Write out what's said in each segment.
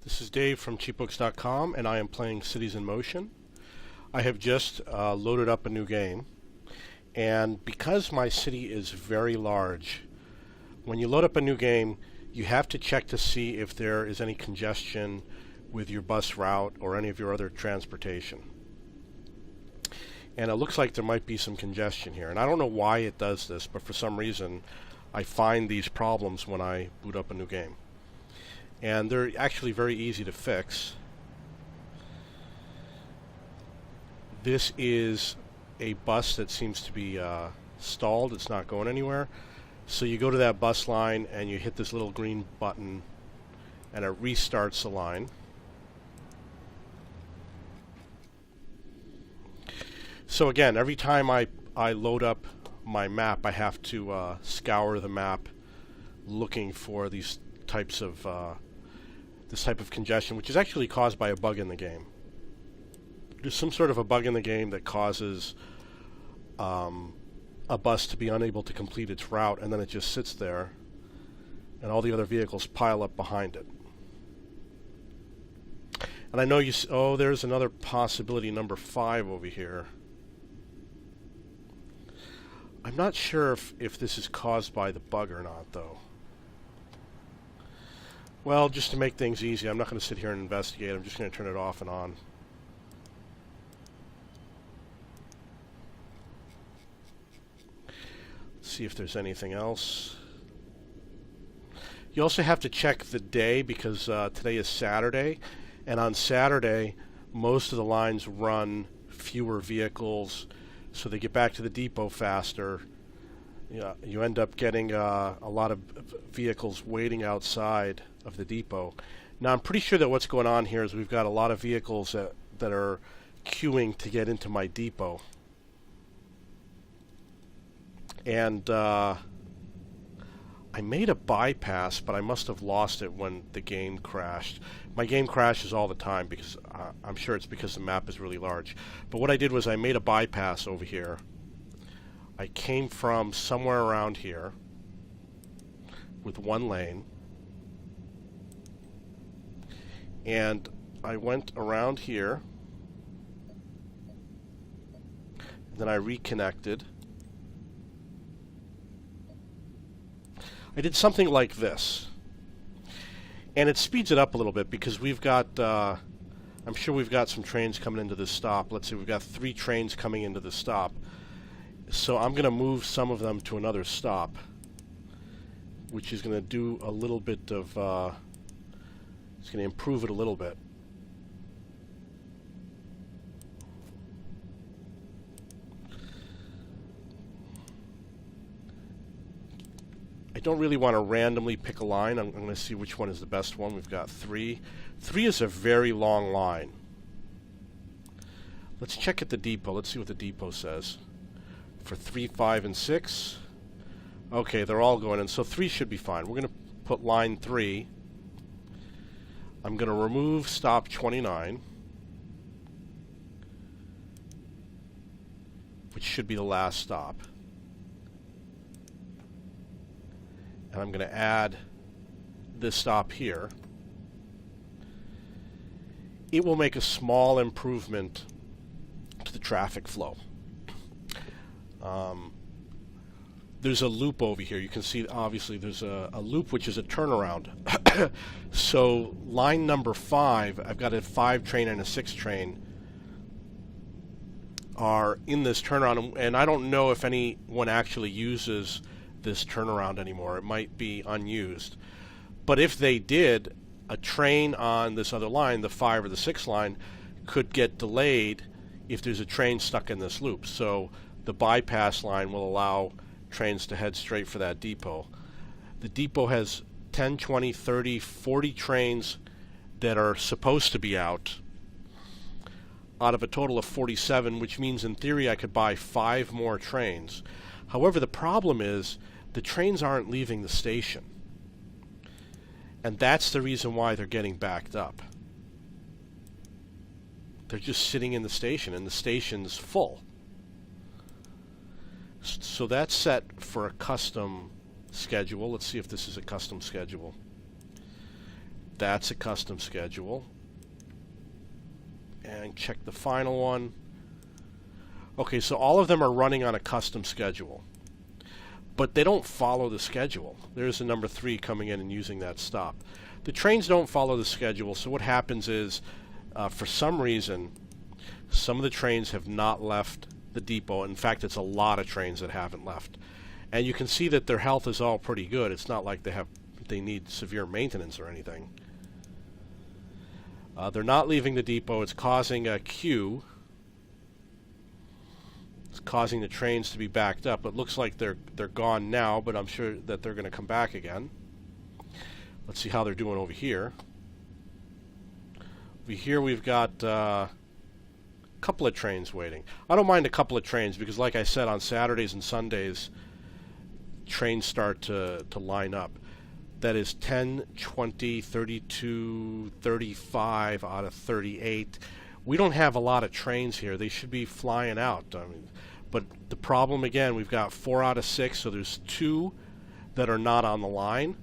This is Dave from cheapbooks.com, and I am playing Cities in Motion. I have just loaded up a new game, and because my city is very large, when you load up a new game, you have to check to see if there is any congestion with your bus route or any of your other transportation. And it looks like there might be some congestion here, and I don't know why it does this, but for some reason I find these problems when I boot up a new game. And they're actually very easy to fix. This is a bus that seems to be stalled. It's not going anywhere. So you go to that bus line and you hit this little green button and it restarts the line. So again, every time I load up my map, I have to scour the map looking for these types of this type of congestion, which is actually caused by a bug in the game. There's some sort of a bug in the game that causes a bus to be unable to complete its route, and then it just sits there, and all the other vehicles pile up behind it. And I know there's another possibility, number 5 over here. I'm not sure if this is caused by the bug or not, though. Well, just to make things easy, I'm not going to sit here and investigate. I'm just going to turn it off and on. Let's see if there's anything else. You also have to check the day because today is Saturday, and on Saturday most of the lines run fewer vehicles, so they get back to the depot faster. You end up getting a lot of vehicles waiting outside of the depot. Now I'm pretty sure that what's going on here is we've got a lot of vehicles that are queuing to get into my depot. And I made a bypass, but I must have lost it when the game crashed. My game crashes all the time because I'm sure it's because the map is really large. But what I did was I made a bypass over here. I came from somewhere around here with one lane, and I went around here, and then I reconnected. I did something like this, and it speeds it up a little bit because we've got I'm sure we've got some trains coming into this stop. Let's see, we've got 3 trains coming into the stop. So I'm going to move some of them to another stop, which is going to do a little bit of, it's going to improve it a little bit. I don't really want to randomly pick a line. I'm going to see which one is the best one. We've got 3. 3 is a very long line. Let's check at the depot. Let's see what the depot says. For 3, 5, and 6. Okay, they're all going in, so 3 should be fine. We're going to put line 3. I'm going to remove stop 29, which should be the last stop. And I'm going to add this stop here. It will make a small improvement to the traffic flow. There's a loop over here. You can see obviously there's a loop which is a turnaround. So line number 5, I've got a 5 train and a 6 train are in this turnaround, and I don't know if anyone actually uses this turnaround anymore. It might be unused. But if they did, a train on this other line, the 5 or the 6 line, could get delayed if there's a train stuck in this loop. So the bypass line will allow trains to head straight for that depot. The depot has 10, 20, 30, 40 trains that are supposed to be out of a total of 47, which means in theory I could buy 5 more trains. However, the problem is the trains aren't leaving the station. And that's the reason why they're getting backed up. They're just sitting in the station, and the station's full. So that's set for a custom schedule. Let's see if this is a custom schedule. That's a custom schedule. And check the final one. Okay, so all of them are running on a custom schedule. But they don't follow the schedule. There's the number 3 coming in and using that stop. The trains don't follow the schedule, so what happens is, for some reason, some of the trains have not left the depot. In fact, it's a lot of trains that haven't left. And you can see that their health is all pretty good. It's not like they need severe maintenance or anything. They're not leaving the depot. It's causing a queue. It's causing the trains to be backed up. It looks like they're gone now, but I'm sure that they're going to come back again. Let's see how they're doing over here. Over here we've got a couple of trains waiting. I don't mind a couple of trains because, like I said, on Saturdays and Sundays, trains start to line up. That is 10, 20, 32, 35 out of 38. We don't have a lot of trains here. They should be flying out. I mean, but the problem, again, we've got 4 out of 6, so there's 2 that are not on the line.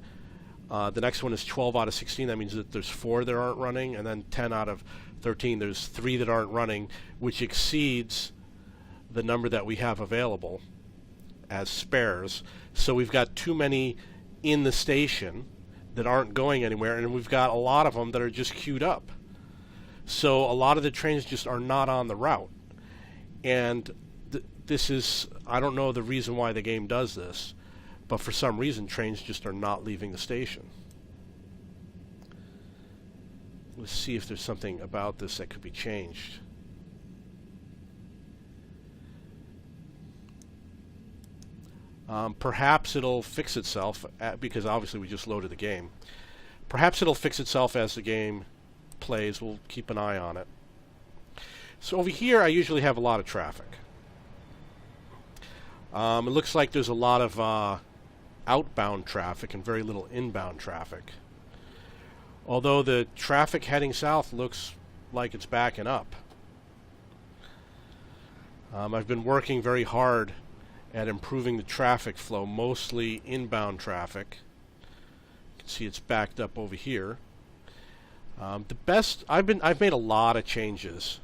The next one is 12 out of 16. That means that there's 4 that aren't running, and then 10 out of 13, there's 3 that aren't running, which exceeds the number that we have available as spares. So we've got too many in the station that aren't going anywhere, and we've got a lot of them that are just queued up. So a lot of the trains just are not on the route. And this is, I don't know the reason why the game does this, but for some reason trains just are not leaving the station. Let's see if there's something about this that could be changed. Perhaps it'll fix itself, because obviously we just loaded the game. Perhaps it'll fix itself as the game plays. We'll keep an eye on it. So over here I usually have a lot of traffic. It looks like there's a lot of outbound traffic and very little inbound traffic. Although the traffic heading south looks like it's backing up. I've been working very hard at improving the traffic flow, mostly inbound traffic. You can see it's backed up over here. I've made a lot of changes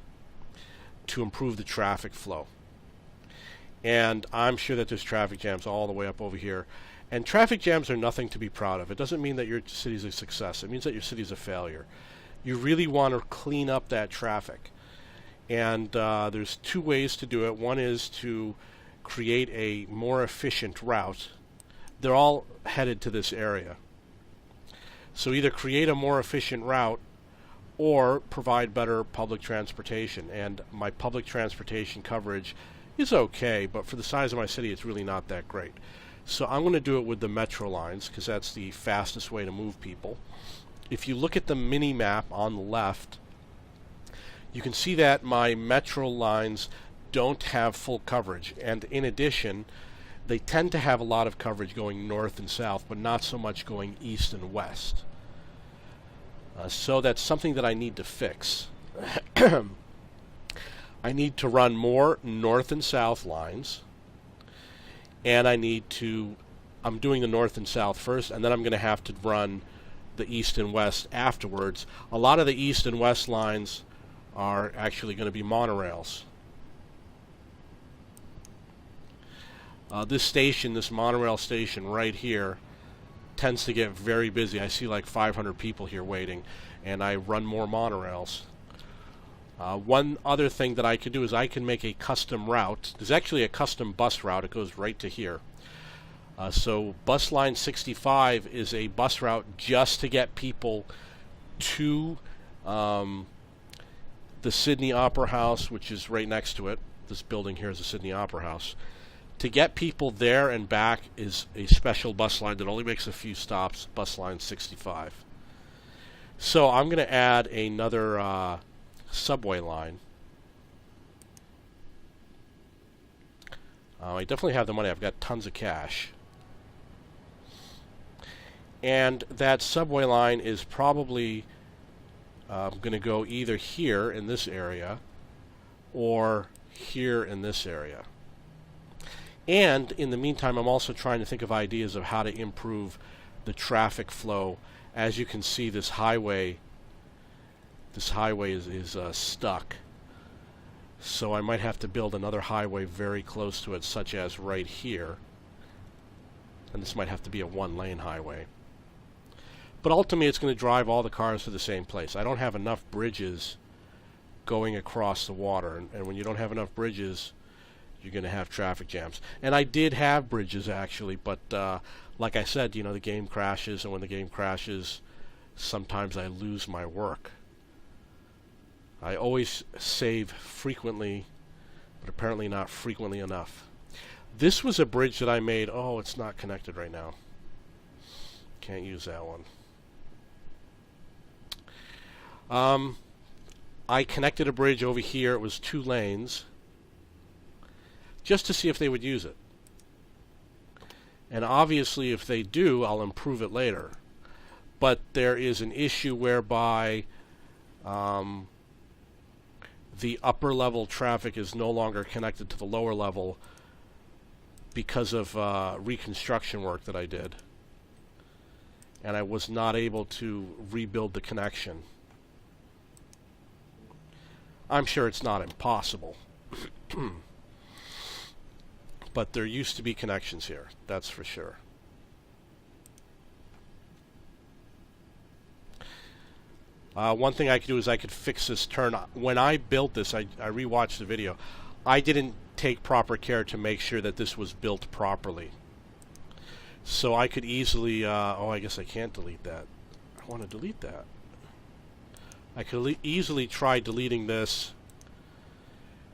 to improve the traffic flow. And I'm sure that there's traffic jams all the way up over here. And traffic jams are nothing to be proud of. It doesn't mean that your city's a success. It means that your city's a failure. You really want to clean up that traffic. And there's 2 ways to do it. One is to create a more efficient route. They're all headed to this area. So either create a more efficient route or provide better public transportation. And my public transportation coverage is okay, but for the size of my city, it's really not that great. So I'm going to do it with the metro lines because that's the fastest way to move people. If you look at the mini map on the left, you can see that my metro lines don't have full coverage, and in addition, they tend to have a lot of coverage going north and south, but not so much going east and west. So that's something that I need to fix. I need to run more north and south lines, and I'm doing the north and south first, and then I'm going to have to run the east and west afterwards. A lot of the east and west lines are actually going to be monorails. This station, this monorail station right here, tends to get very busy. I see like 500 people here waiting, and I run more monorails. One other thing that I could do is I can make a custom route. There's actually a custom bus route. It goes right to here. So bus line 65 is a bus route just to get people to the Sydney Opera House, which is right next to it. This building here is the Sydney Opera House. To get people there and back is a special bus line that only makes a few stops, bus line 65. So I'm going to add another subway line. I definitely have the money. I've got tons of cash. And that subway line is probably going to go either here in this area or here in this area. And in the meantime, I'm also trying to think of ideas of how to improve the traffic flow as you can see, this highway is stuck. So I might have to build another highway very close to it, such as right here. And this might have to be a one-lane highway. But ultimately, it's going to drive all the cars to the same place. I don't have enough bridges going across the water. And when you don't have enough bridges, you're going to have traffic jams. And I did have bridges, actually, but like I said, you know, the game crashes, and when the game crashes, sometimes I lose my work. I always save frequently, but apparently not frequently enough. This was a bridge that I made. Oh, it's not connected right now. Can't use that one. I connected a bridge over here. It was 2 lanes, just to see if they would use it. And obviously, if they do, I'll improve it later. But there is an issue whereby the upper level traffic is no longer connected to the lower level because of reconstruction work that I did. And I was not able to rebuild the connection. I'm sure it's not impossible. But there used to be connections here, that's for sure. One thing I could do is I could fix this turn. When I built this, I rewatched the video. I didn't take proper care to make sure that this was built properly. So I could easily, oh, I guess I can't delete that. I want to delete that. I could easily try deleting this,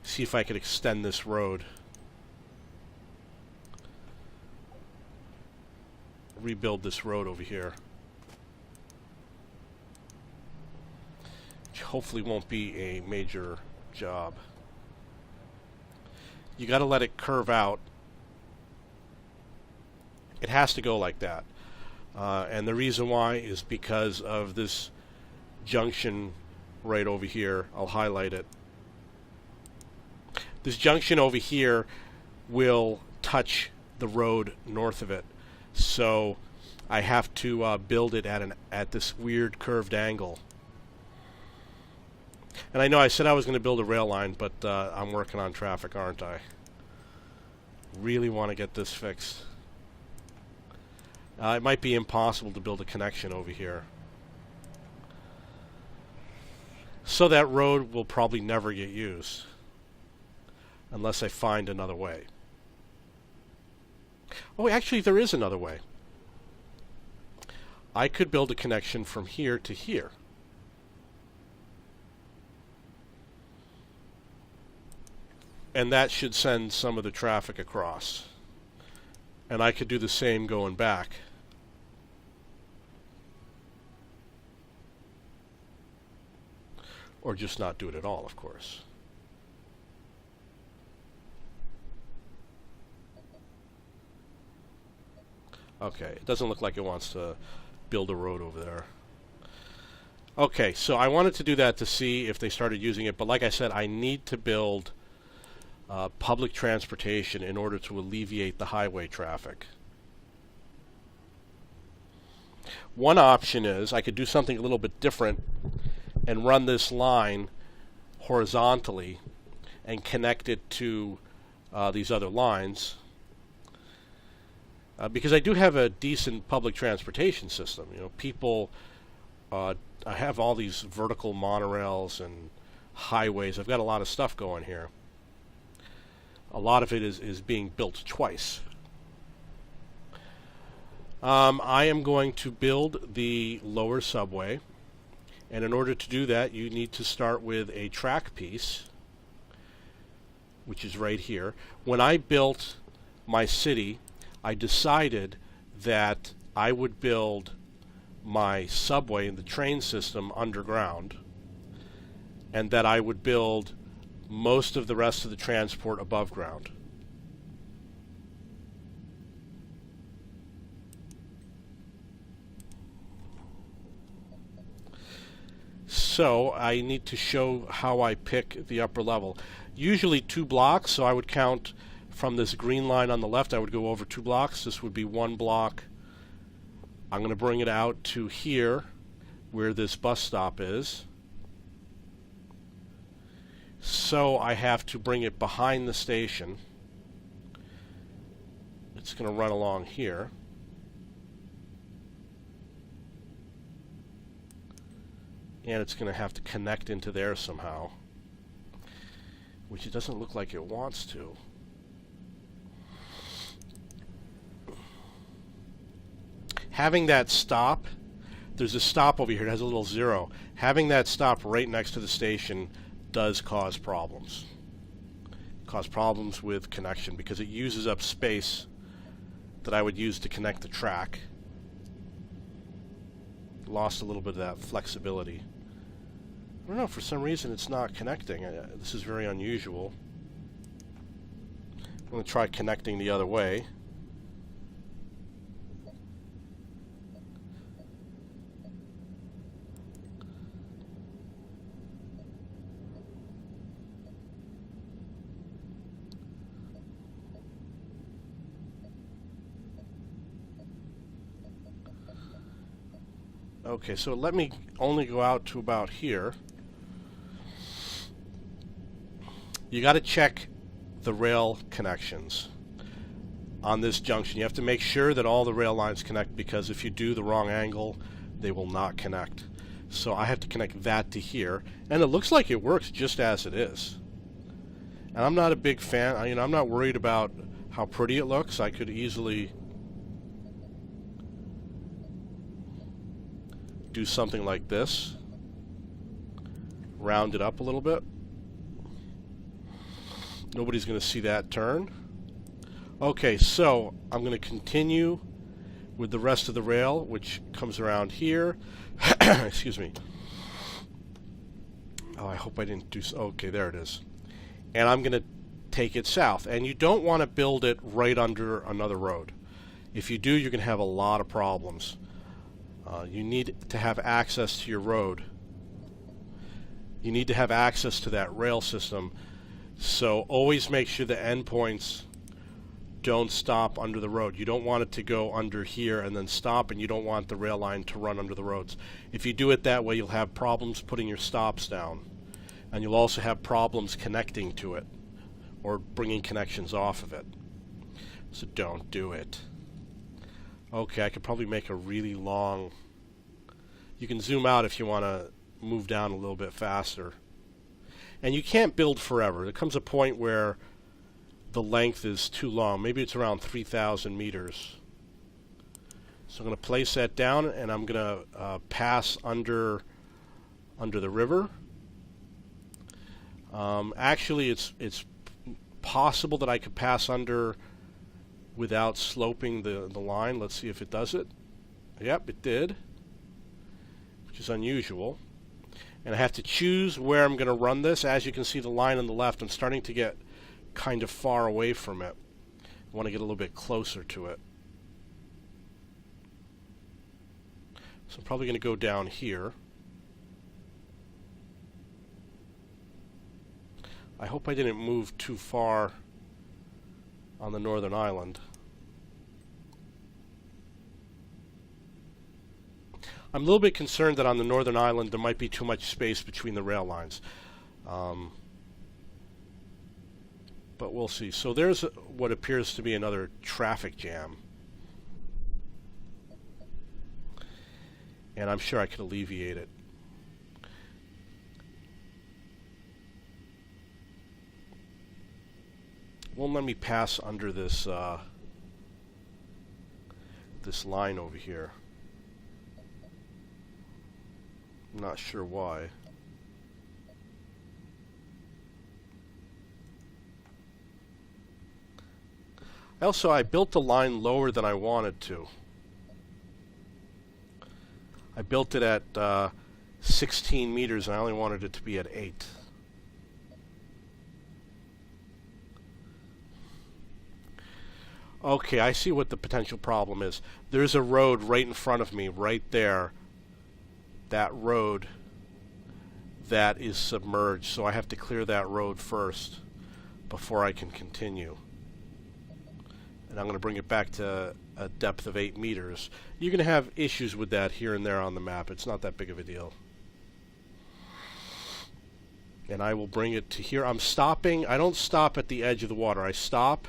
see if I could extend this road. Rebuild this road over here. Which hopefully won't be a major job. You got to let it curve out. It has to go like that. And the reason why is because of this junction right over here. I'll highlight it. This junction over here will touch the road north of it. So I have to build it at this weird curved angle. And I know I said I was going to build a rail line, but I'm working on traffic, aren't I? Really want to get this fixed. It might be impossible to build a connection over here. So that road will probably never get used unless I find another way. Oh, actually, there is another way. I could build a connection from here to here. And that should send some of the traffic across. And I could do the same going back. Or just not do it at all, of course. Okay, it doesn't look like it wants to build a road over there. Okay, so I wanted to do that to see if they started using it, but like I said, I need to build public transportation in order to alleviate the highway traffic. One option is I could do something a little bit different and run this line horizontally and connect it to these other lines. Because I do have a decent public transportation system. You know, people, I have all these vertical monorails and highways. I've got a lot of stuff going here. A lot of it is being built twice. I am going to build the lower subway, and in order to do that, you need to start with a track piece, which is right here. When I built my city, I decided that I would build my subway and the train system underground, and that I would build most of the rest of the transport above ground. So I need to show how I pick the upper level. Usually 2 blocks, so I would count from this green line on the left, I would go over 2 blocks. This would be 1 block, I'm going to bring it out to here where this bus stop is. So I have to bring it behind the station. It's going to run along here. And it's going to have to connect into there somehow, which it doesn't look like it wants to. Having that stop, there's a stop over here, it has a little 0. Having that stop right next to the station does cause problems. Cause problems with connection because it uses up space that I would use to connect the track. Lost a little bit of that flexibility. I don't know, for some reason it's not connecting. This is very unusual. I'm going to try connecting the other way. Okay, so let me only go out to about here. You got to check the rail connections on this junction. You have to make sure that all the rail lines connect, because if you do the wrong angle, they will not connect. So I have to connect that to here, and it looks like it works just as it is. And I'm not a big fan. I'm not worried about how pretty it looks. I could easily do something like this, round it up a little bit. Nobody's going to see that turn. Okay, so I'm going to continue with the rest of the rail, which comes around here. Excuse me. Oh, I hope I didn't do so. Okay, there it is. And I'm going to take it south. And you don't want to build it right under another road. If you do, you're going to have a lot of problems. You need to have access to your road. You need to have access to that rail system. So always make sure the endpoints don't stop under the road. You don't want it to go under here and then stop, and you don't want the rail line to run under the roads. If you do it that way, you'll have problems putting your stops down. And you'll also have problems connecting to it or bringing connections off of it. So don't do it. Okay, I could probably make a really long... You can zoom out if you want to move down a little bit faster. And you can't build forever. There comes a point where the length is too long. Maybe it's around 3,000 meters. So I'm going to place that down, and I'm going to pass under the river. Actually, it's possible that I could pass under without sloping the line. Let's see if it does it. Yep, it did, which is unusual. And I have to choose where I'm going to run this. As you can see, the line on the left, I'm starting to get kind of far away from it. I want to get a little bit closer to it. So I'm probably going to go down here. I hope I didn't move too far on the northern island. I'm a little bit concerned that on the northern island there might be too much space between the rail lines. But we'll see. So there's what appears to be another traffic jam. And I'm sure I could alleviate it. Won't let me pass under this this line over here. I'm not sure why. Also, I built the line lower than I wanted to. I built it at 16 meters, and I only wanted it to be at 8. Okay, I see what the potential problem is. There's a road right in front of me, right there. That road that is submerged, so I have to clear that road first before I can continue. And I'm going to bring it back to a depth of 8 meters. You're going to have issues with that here and there on the map. It's not that big of a deal. And I will bring it to here. I'm stopping. I don't stop at the edge of the water. I stop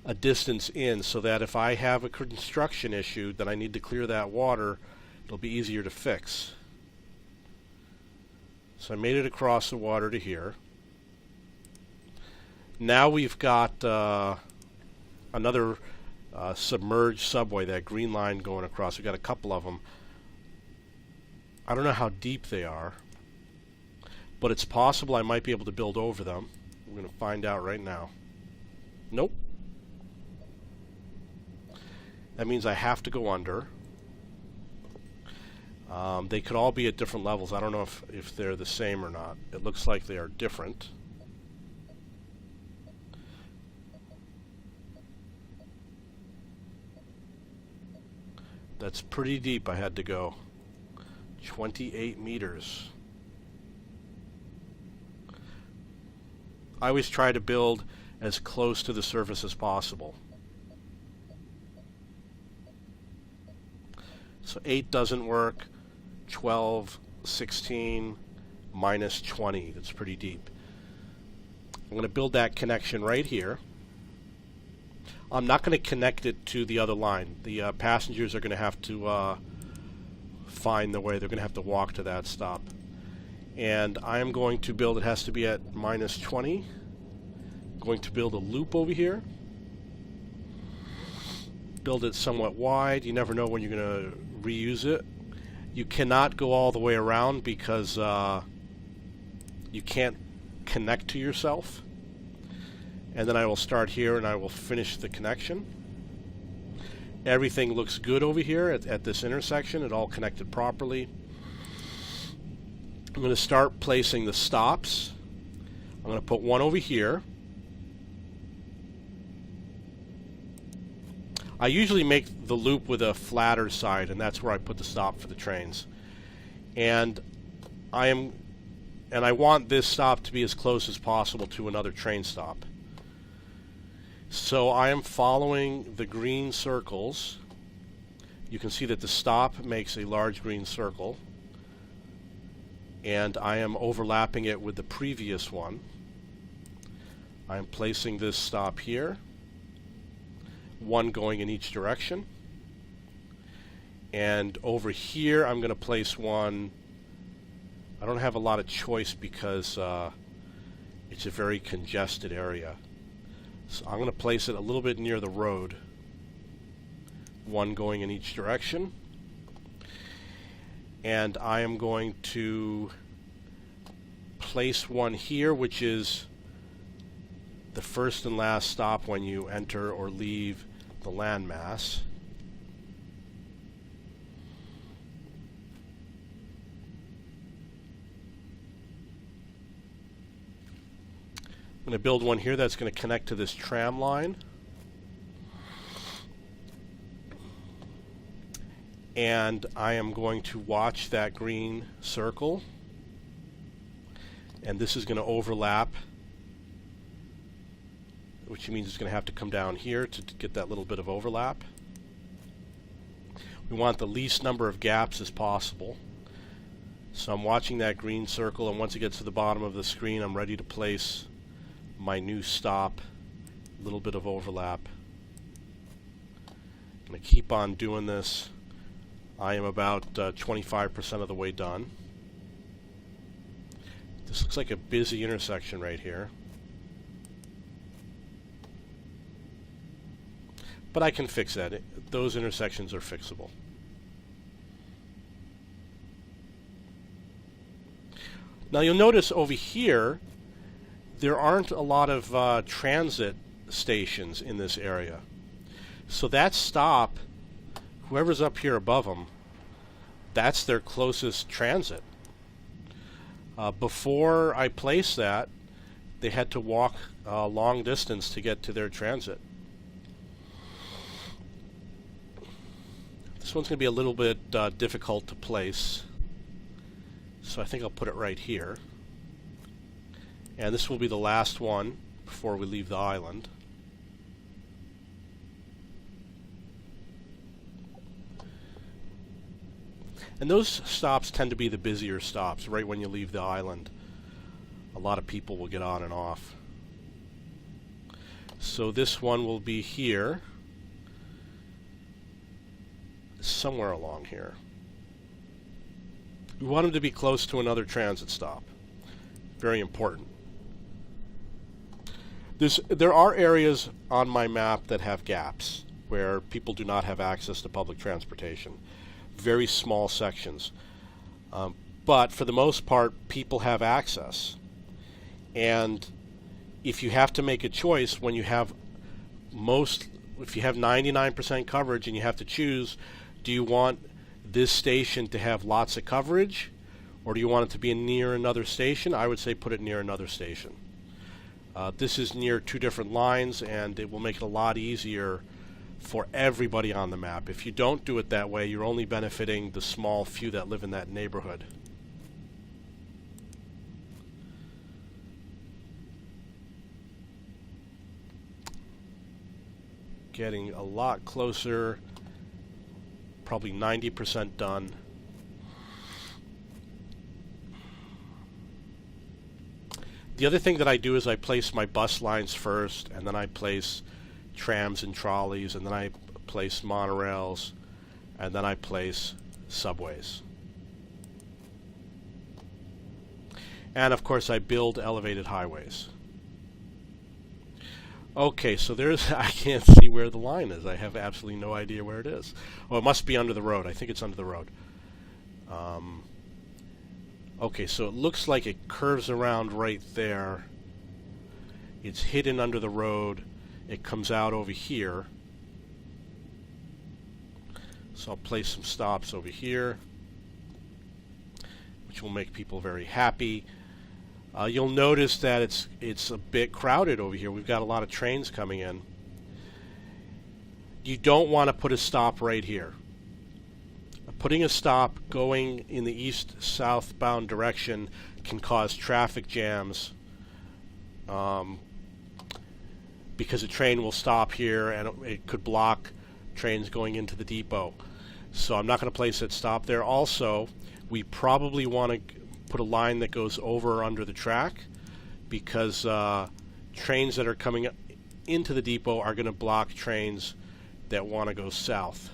a distance in so that if I have a construction issue that I need to clear that water, it'll be easier to fix. So I made it across the water to here. Now we've got another submerged subway, that green line going across. We've got a couple of them. I don't know how deep they are, but it's possible I might be able to build over them. We're going to find out right now. Nope. That means I have to go under. They could all be at different levels. I don't know if they're the same or not. It looks like they are different. That's pretty deep. I had to go 28 meters. I always try to build as close to the surface as possible. So 8 doesn't work. 12, 16, minus 20. That's pretty deep. I'm going to build that connection right here. I'm not going to connect it to the other line. The passengers are going to have to find the way. They're going to have to walk to that stop. And I am going to build, it has to be at minus 20. I'm going to build a loop over here. Build it somewhat wide. You never know when you're going to reuse it. You cannot go all the way around because you can't connect to yourself. And then I will start here and I will finish the connection. Everything looks good over here at this intersection. It all connected properly. I'm going to start placing the stops. I'm going to put one over here. I usually make the loop with a flatter side, and that's where I put the stop for the trains. And I want this stop to be as close as possible to another train stop. So I am following the green circles. You can see that the stop makes a large green circle, and I am overlapping it with the previous one. I am placing this stop here, one going in each direction, and over here I'm going to place one. I don't have a lot of choice because it's a very congested area. So I'm going to place it a little bit near the road, one going in each direction, and I am going to place one here, which is the first and last stop when you enter or leave the landmass. I'm going to build one here that's going to connect to this tram line. And I am going to watch that green circle. And this is going to overlap, which means it's going to have to come down here to get that little bit of overlap. We want the least number of gaps as possible. So I'm watching that green circle, and once it gets to the bottom of the screen, I'm ready to place my new stop. A little bit of overlap. I'm going to keep on doing this. I am about 25% of the way done. This looks like a busy intersection right here. But I can fix that. Those intersections are fixable. Now you'll notice over here there aren't a lot of transit stations in this area. So that stop, whoever's up here above them, that's their closest transit. Before I placed that, they had to walk a long distance to get to their transit. This one's going to be a little bit difficult to place, so I think I'll put it right here. And this will be the last one before we leave the island. And those stops tend to be the busier stops, right when you leave the island. A lot of people will get on and off. So this one will be here, somewhere along here. We want them to be close to another transit stop. Very important. There are areas on my map that have gaps where people do not have access to public transportation. Very small sections. But for the most part, people have access. And if you have to make a choice when you have if you have 99% coverage and you have to choose, do you want this station to have lots of coverage, or do you want it to be near another station? I would say put it near another station. This is near two different lines, and it will make it a lot easier for everybody on the map. If you don't do it that way, you're only benefiting the small few that live in that neighborhood. Getting a lot closer, probably 90% done. The other thing that I do is I place my bus lines first, and then I place trams and trolleys, and then I place monorails, and then I place subways. And of course I build elevated highways. Okay, so I can't see where the line is. I have absolutely no idea where it is. Oh, it must be under the road. I think it's under the road. Okay, so it looks like it curves around right there. It's hidden under the road. It comes out over here. So I'll place some stops over here, which will make people very happy. You'll notice that it's a bit crowded over here. We've got a lot of trains coming in. You don't want to put a stop right here. Putting a stop going in the east-southbound direction can cause traffic jams because a train will stop here and it could block trains going into the depot. So I'm not going to place that stop there. Also, we probably want to put a line that goes over or under the track, because trains that are coming into the depot are going to block trains that want to go south.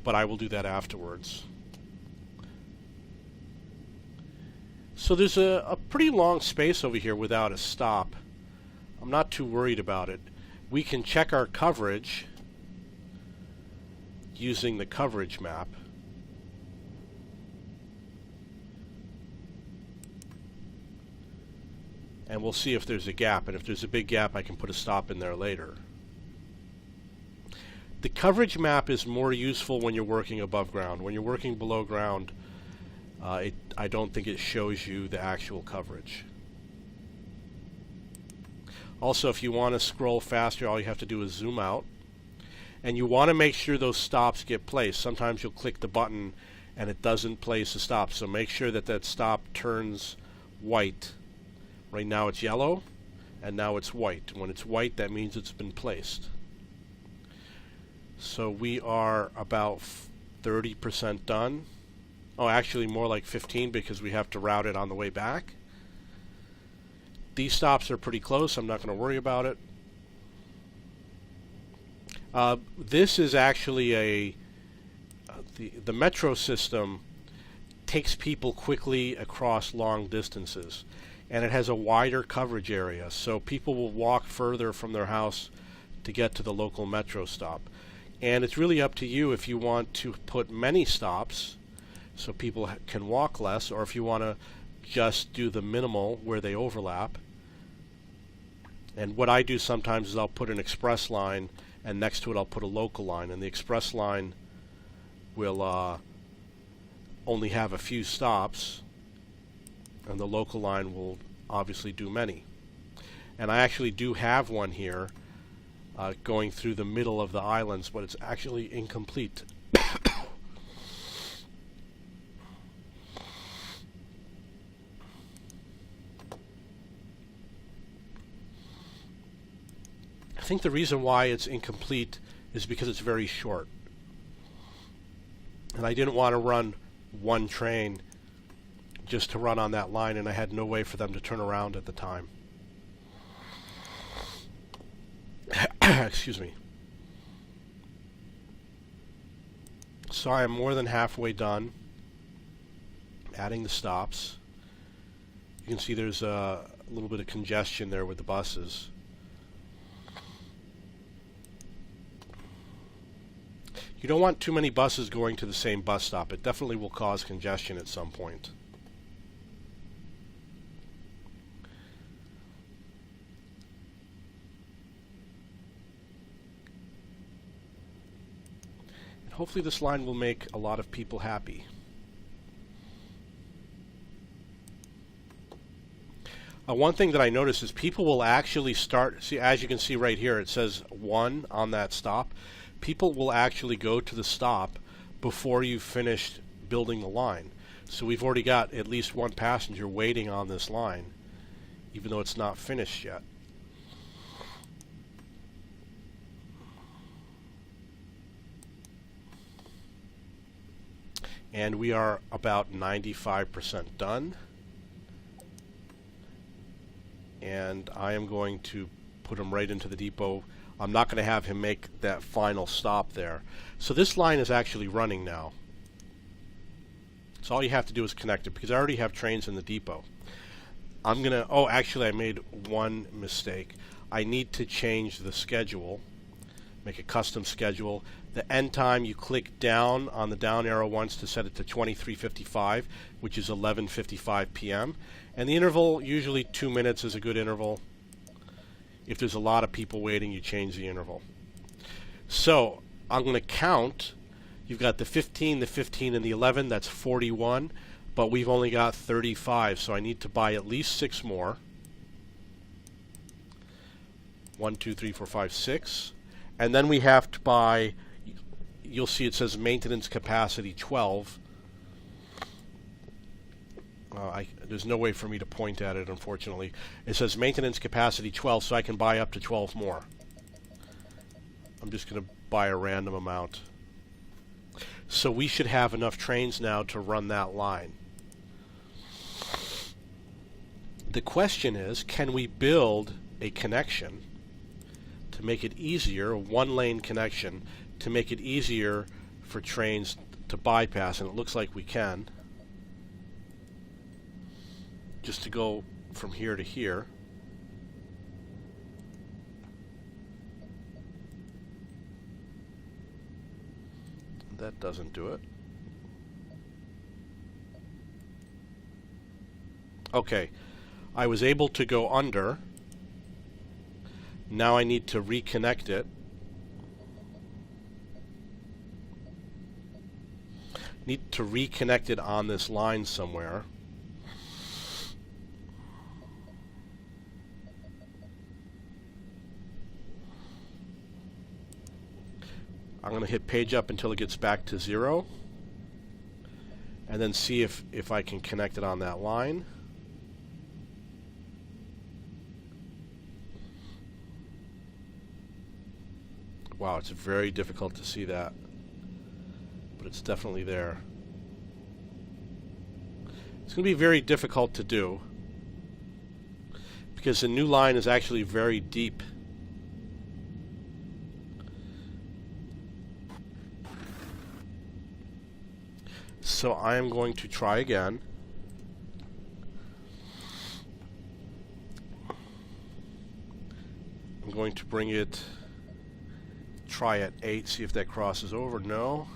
But I will do that afterwards. So there's a pretty long space over here without a stop. I'm not too worried about it. We can check our coverage using the coverage map. And we'll see if there's a gap, and if there's a big gap I can put a stop in there later. The coverage map is more useful when you're working above ground. When you're working below ground, I don't think it shows you the actual coverage. Also, if you want to scroll faster, all you have to do is zoom out. And you want to make sure those stops get placed. Sometimes you'll click the button and it doesn't place the stop. So make sure that that stop turns white. Right now it's yellow, and now it's white. When it's white, that means it's been placed. So we are about 30% done. Oh, actually more like 15 because we have to route it on the way back. These stops are pretty close. I'm not going to worry about it. This is actually the metro system takes people quickly across long distances, and it has a wider coverage area, so people will walk further from their house to get to the local metro stop. And it's really up to you if you want to put many stops so people can walk less, or if you want to just do the minimal where they overlap. And what I do sometimes is I'll put an express line, and next to it I'll put a local line, and the express line will only have a few stops, and the local line will obviously do many. And I actually do have one here going through the middle of the islands, but it's actually incomplete. I think the reason why it's incomplete is because it's very short. And I didn't want to run one train just to run on that line, and I had no way for them to turn around at the time. Excuse me. So I am more than halfway done adding the stops. You can see there's a little bit of congestion there with the buses. You don't want too many buses going to the same bus stop. It definitely will cause congestion at some point. And hopefully this line will make a lot of people happy. One thing that I noticed is people will actually start, see, as you can see right here, it says 1 on that stop. People will actually go to the stop before you've finished building the line. So we've already got at least one passenger waiting on this line, even though it's not finished yet. And we are about 95% done. And I am going to put him right into the depot. I'm not going to have him make that final stop there. So this line is actually running now. So all you have to do is connect it, because I already have trains in the depot. I'm going to, oh, actually I made one mistake. I need to change the schedule, make a custom schedule. The end time, you click down on the down arrow once to set it to 23:55, which is 11:55 p.m. And the interval, usually 2 minutes is a good interval. If there's a lot of people waiting, you change the interval. So I'm going to count. You've got the 15, the 15, and the 11. That's 41. But we've only got 35, so I need to buy at least 6 more. 1, 2, 3, 4, 5, 6. And then we have to buy, you'll see it says maintenance capacity 12. There's no way for me to point at it, unfortunately. It says maintenance capacity 12, so I can buy up to 12 more. I'm just going to buy a random amount. So we should have enough trains now to run that line. The question is, can we build a connection to make it easier, a one-lane connection, to make it easier for trains to bypass? And it looks like we can. Just to go from here to here. That doesn't do it. Okay, I was able to go under. Now I need to reconnect it. Need to reconnect it on this line somewhere. I'm going to hit page up until it gets back to 0, and then see if I can connect it on that line. Wow, it's very difficult to see that, but it's definitely there. It's going to be very difficult to do because the new line is actually very deep. So I am going to try again. I'm going to bring it, try at 8, see if that crosses over. No.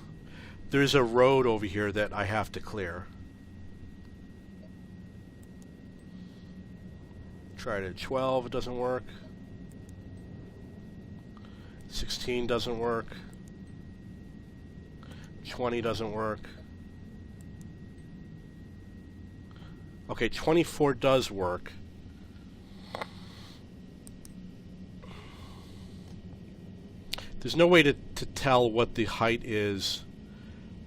There's a road over here that I have to clear. Try it at 12, it doesn't work. 16 doesn't work. 20 doesn't work. Okay, 24 does work. There's no way to tell what the height is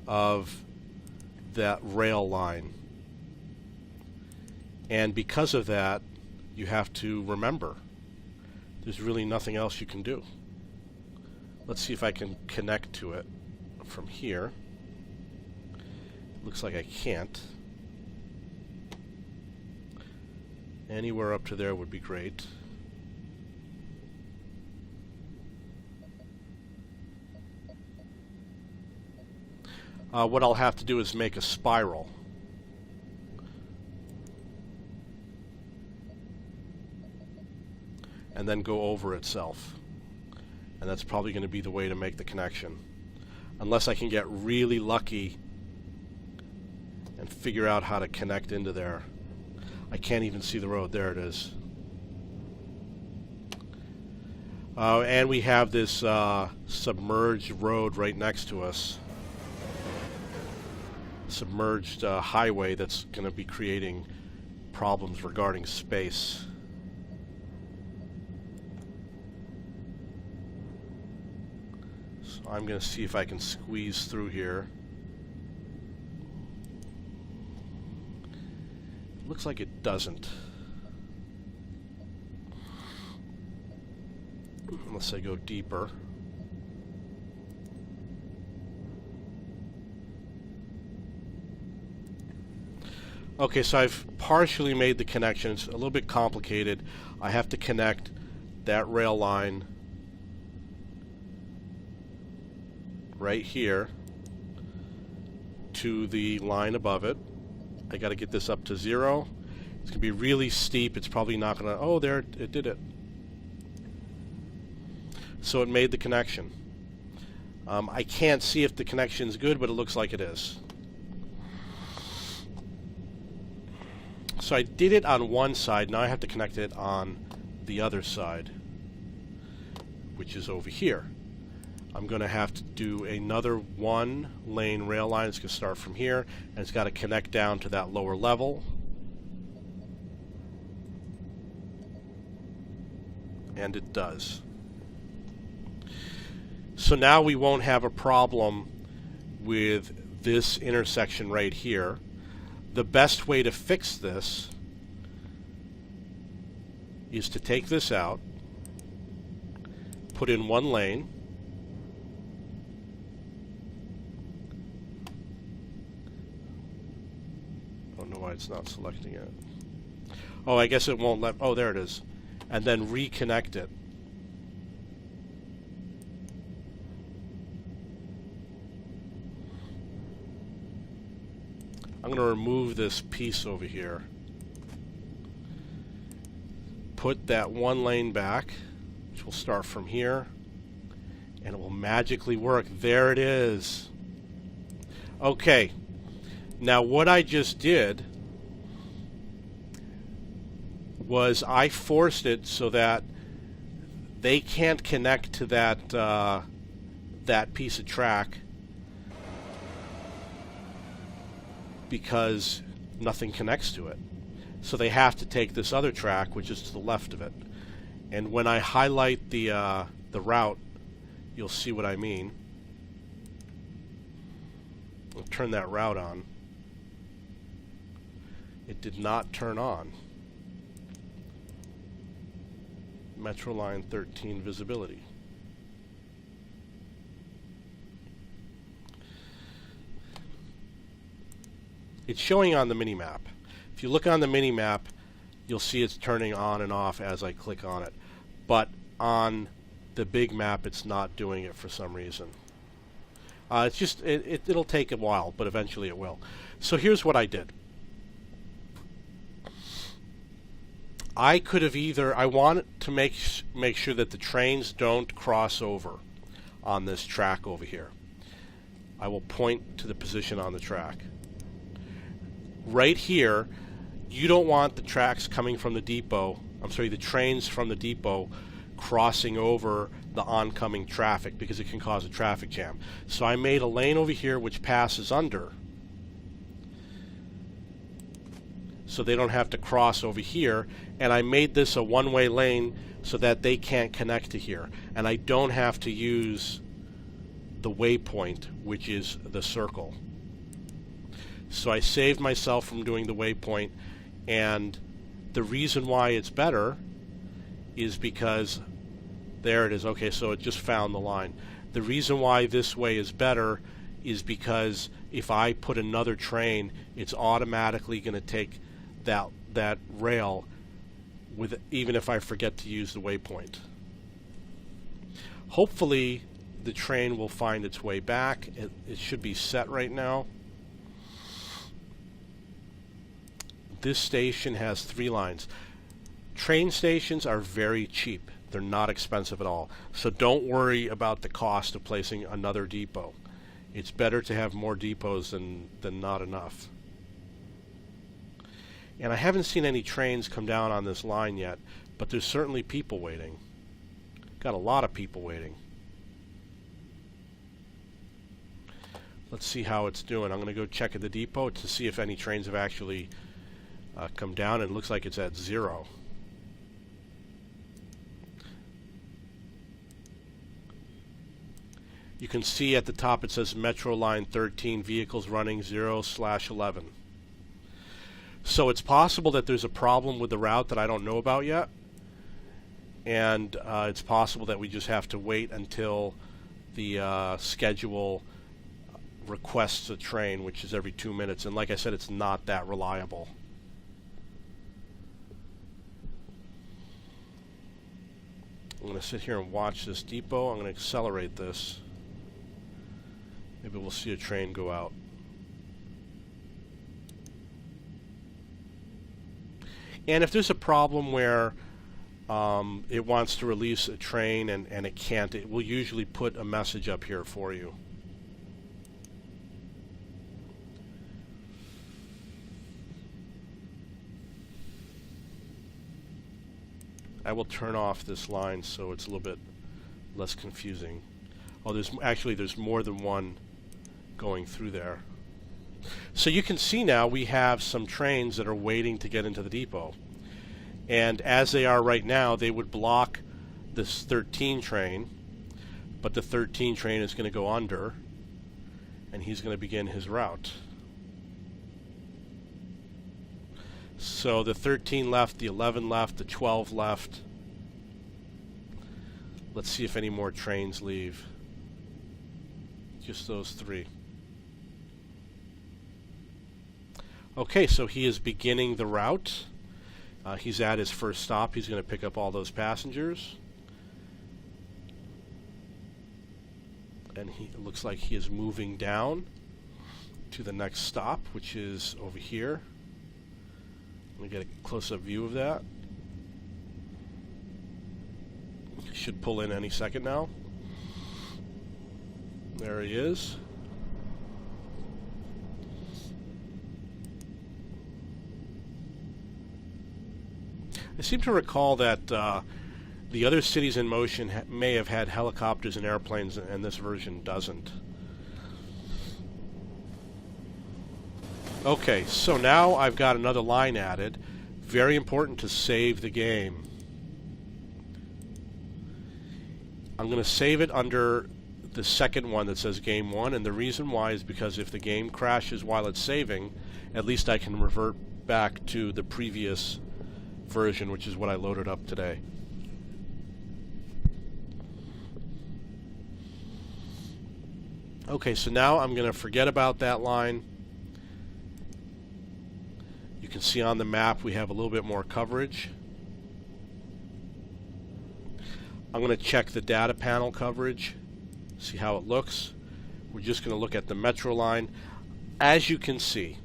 of that rail line. And because of that, you have to remember, there's really nothing else you can do. Let's see if I can connect to it from here. Looks like I can't. Anywhere up to there would be great. What I'll have to do is make a spiral. And then go over itself. And that's probably going to be the way to make the connection. Unless I can get really lucky and figure out how to connect into there. I can't even see the road. There it is. And we have this submerged road right next to us. Submerged highway that's going to be creating problems regarding space. So I'm going to see if I can squeeze through here. Looks like it doesn't. Unless I go deeper. Okay, so I've partially made the connection. It's a little bit complicated. I have to connect that rail line right here to the line above it. I got to get this up to 0. It's going to be really steep. It's probably not going to... Oh, there, it did it. So it made the connection. I can't see if the connection's good, but it looks like it is. So I did it on one side. Now I have to connect it on the other side, which is over here. I'm going to have to do another 1-lane rail line. It's going to start from here, and it's got to connect down to that lower level. And it does. So now we won't have a problem with this intersection right here. The best way to fix this is to take this out, put in 1 lane, I don't know why it's not selecting it. Oh, I guess it won't let... Oh, there it is. And then reconnect it. I'm going to remove this piece over here. Put that 1 lane back, which will start from here, and it will magically work. There it is. Okay. Now what I just did was I forced it so that they can't connect to that that piece of track because nothing connects to it. So they have to take this other track, which is to the left of it. And when I highlight the route, you'll see what I mean. I'll turn that route on. It did not turn on. Metro Line 13 visibility. It's showing on the mini-map. If you look on the mini-map, you'll see it's turning on and off as I click on it. But on the big map, it's not doing it for some reason. It's just, it'll take a while, but eventually it will. So here's what I did. I could have either, I want to make sure that the trains don't cross over on this track over here. I will point to the position on the track. Right here, you don't want the tracks coming from the depot, the trains from the depot crossing over the oncoming traffic because it can cause a traffic jam. So I made a lane over here which passes under, so they don't have to cross over here, and I made this a one-way lane so that they can't connect to here, and I don't have to use the waypoint, which is the circle. So I saved myself from doing the waypoint, and the reason why it's better is because there it is. Okay, so it just found the line. The reason why this way is better is because if I put another train, it's automatically going to take that rail with, even if I forget to use the waypoint. Hopefully the train will find its way back. It should be set right now. This station has 3 lines. Train stations are very cheap. They're not expensive at all. So don't worry about the cost of placing another depot. It's better to have more depots than not enough. And I haven't seen any trains come down on this line yet, but there's certainly people waiting. Got a lot of people waiting. Let's see how it's doing. I'm going to go check at the depot to see if any trains have actually come down, and it looks like it's at 0. You can see at the top it says Metro Line 13, vehicles running 0/11. So it's possible that there's a problem with the route that I don't know about yet, and it's possible that we just have to wait until the schedule requests a train, which is every 2 minutes, and like I said, it's not that reliable. I'm going to sit here and watch this depot. I'm going to accelerate this. Maybe we'll see a train go out. And if there's a problem where it wants to release a train and it can't, it will usually put a message up here for you. I will turn off this line so it's a little bit less confusing. Oh, there's more than one going through there. So you can see now we have some trains that are waiting to get into the depot. And as they are right now, they would block this 13 train, but the 13 train is going to go under, and he's going to begin his route. So the 13 left, the 11 left, the 12 left. Let's see if any more trains leave. Just those 3. Okay, so he is beginning the route. He's at his first stop. He's going to pick up all those passengers. And it looks like he is moving down to the next stop, which is over here. Let me get a close-up view of that. Should pull in any second now. There he is. I seem to recall that the other cities in motion may have had helicopters and airplanes, and this version doesn't. Okay, so now I've got another line added. Very important to save the game. I'm going to save it under the second one that says Game 1, and the reason why is because if the game crashes while it's saving, at least I can revert back to the previous version, which is what I loaded up today. Okay, so now I'm going to forget about that line. You can see on the map we have a little bit more coverage. I'm going to check the data panel coverage, see how it looks. We're just going to look at the Metro line. As you can see,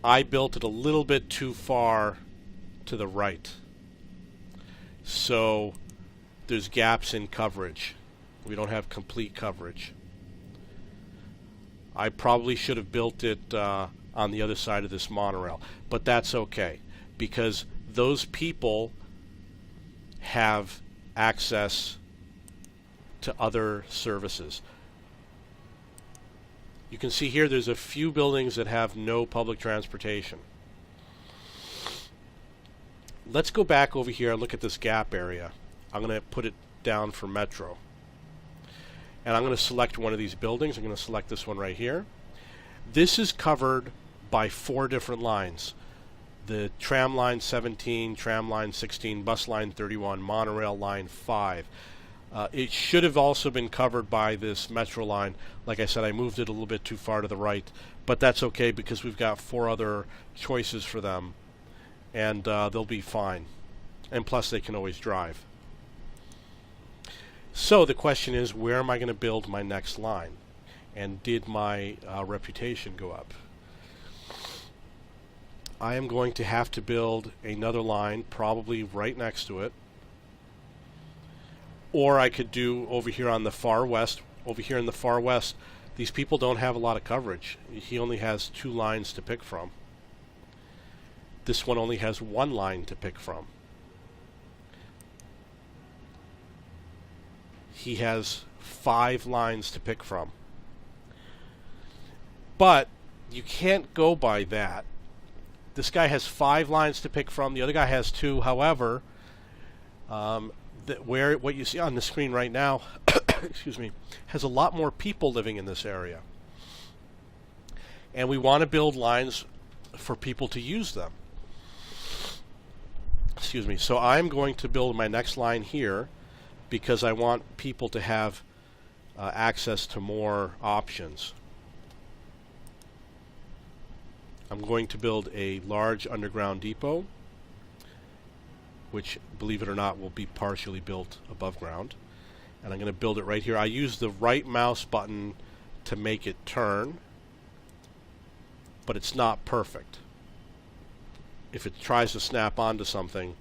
I built it a little bit too far to the right. So there's gaps in coverage. We don't have complete coverage. I probably should have built it on the other side of this monorail, but that's okay because those people have access to other services. You can see here there's a few buildings that have no public transportation. Let's go back over here and look at this gap area. I'm going to put it down for Metro. And I'm going to select one of these buildings. I'm going to select this one right here. This is covered by 4 different lines. The tram line 17, tram line 16, bus line 31, monorail line 5. It should have also been covered by this metro line. Like I said, I moved it a little bit too far to the right, but that's okay because we've got 4 other choices for them, and they'll be fine. And plus, they can always drive. So the question is, where am I going to build my next line? And did my reputation go up? I am going to have to build another line, probably right next to it. Or I could do over here on the far west. Over here in the far west, these people don't have a lot of coverage. He only has 2 lines to pick from. This one only has 1 line to pick from. He has 5 lines to pick from. But you can't go by that. This guy has 5 lines to pick from. The other guy has 2. However, what you see on the screen right now, excuse me, has a lot more people living in this area. And we want to build lines for people to use them. Excuse me. So I'm going to build my next line here because I want people to have access to more options. I'm going to build a large underground depot, which, believe it or not, will be partially built above ground. And I'm going to build it right here. I use the right mouse button to make it turn, but it's not perfect. If it tries to snap onto something,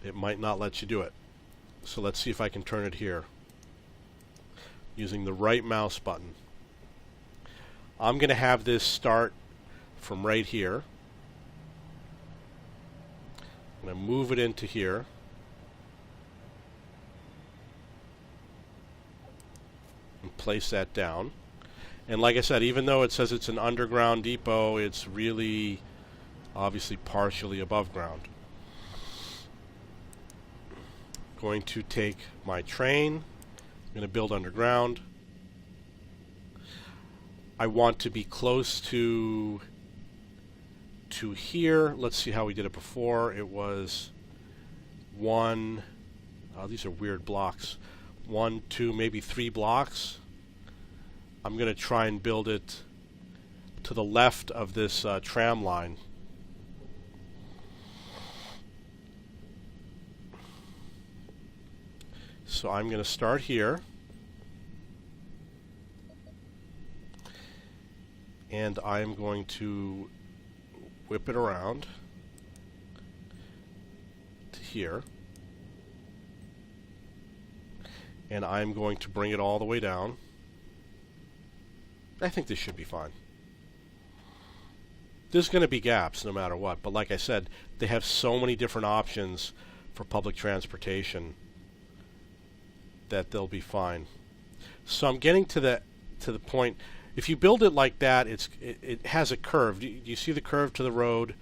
it might not let you do it. So let's see if I can turn it here using the right mouse button. I'm going to have this start from right here. I'm going to move it into here. And place that down. And like I said, even though it says it's an underground depot, it's really obviously partially above ground. Going to take my train. I'm going to build underground. I want to be close to here. Let's see how we did it before. It was 1. These are weird blocks. 1, 2, maybe 3 blocks. I'm going to try and build it to the left of this tram line. So I'm going to start here. And I'm going to whip it around to here. And I'm going to bring it all the way down. I think this should be fine. There's going to be gaps no matter what, but like I said, they have so many different options for public transportation that they'll be fine. So I'm getting to the point. If you build it like that, it has a curve. Do you see the curve to the road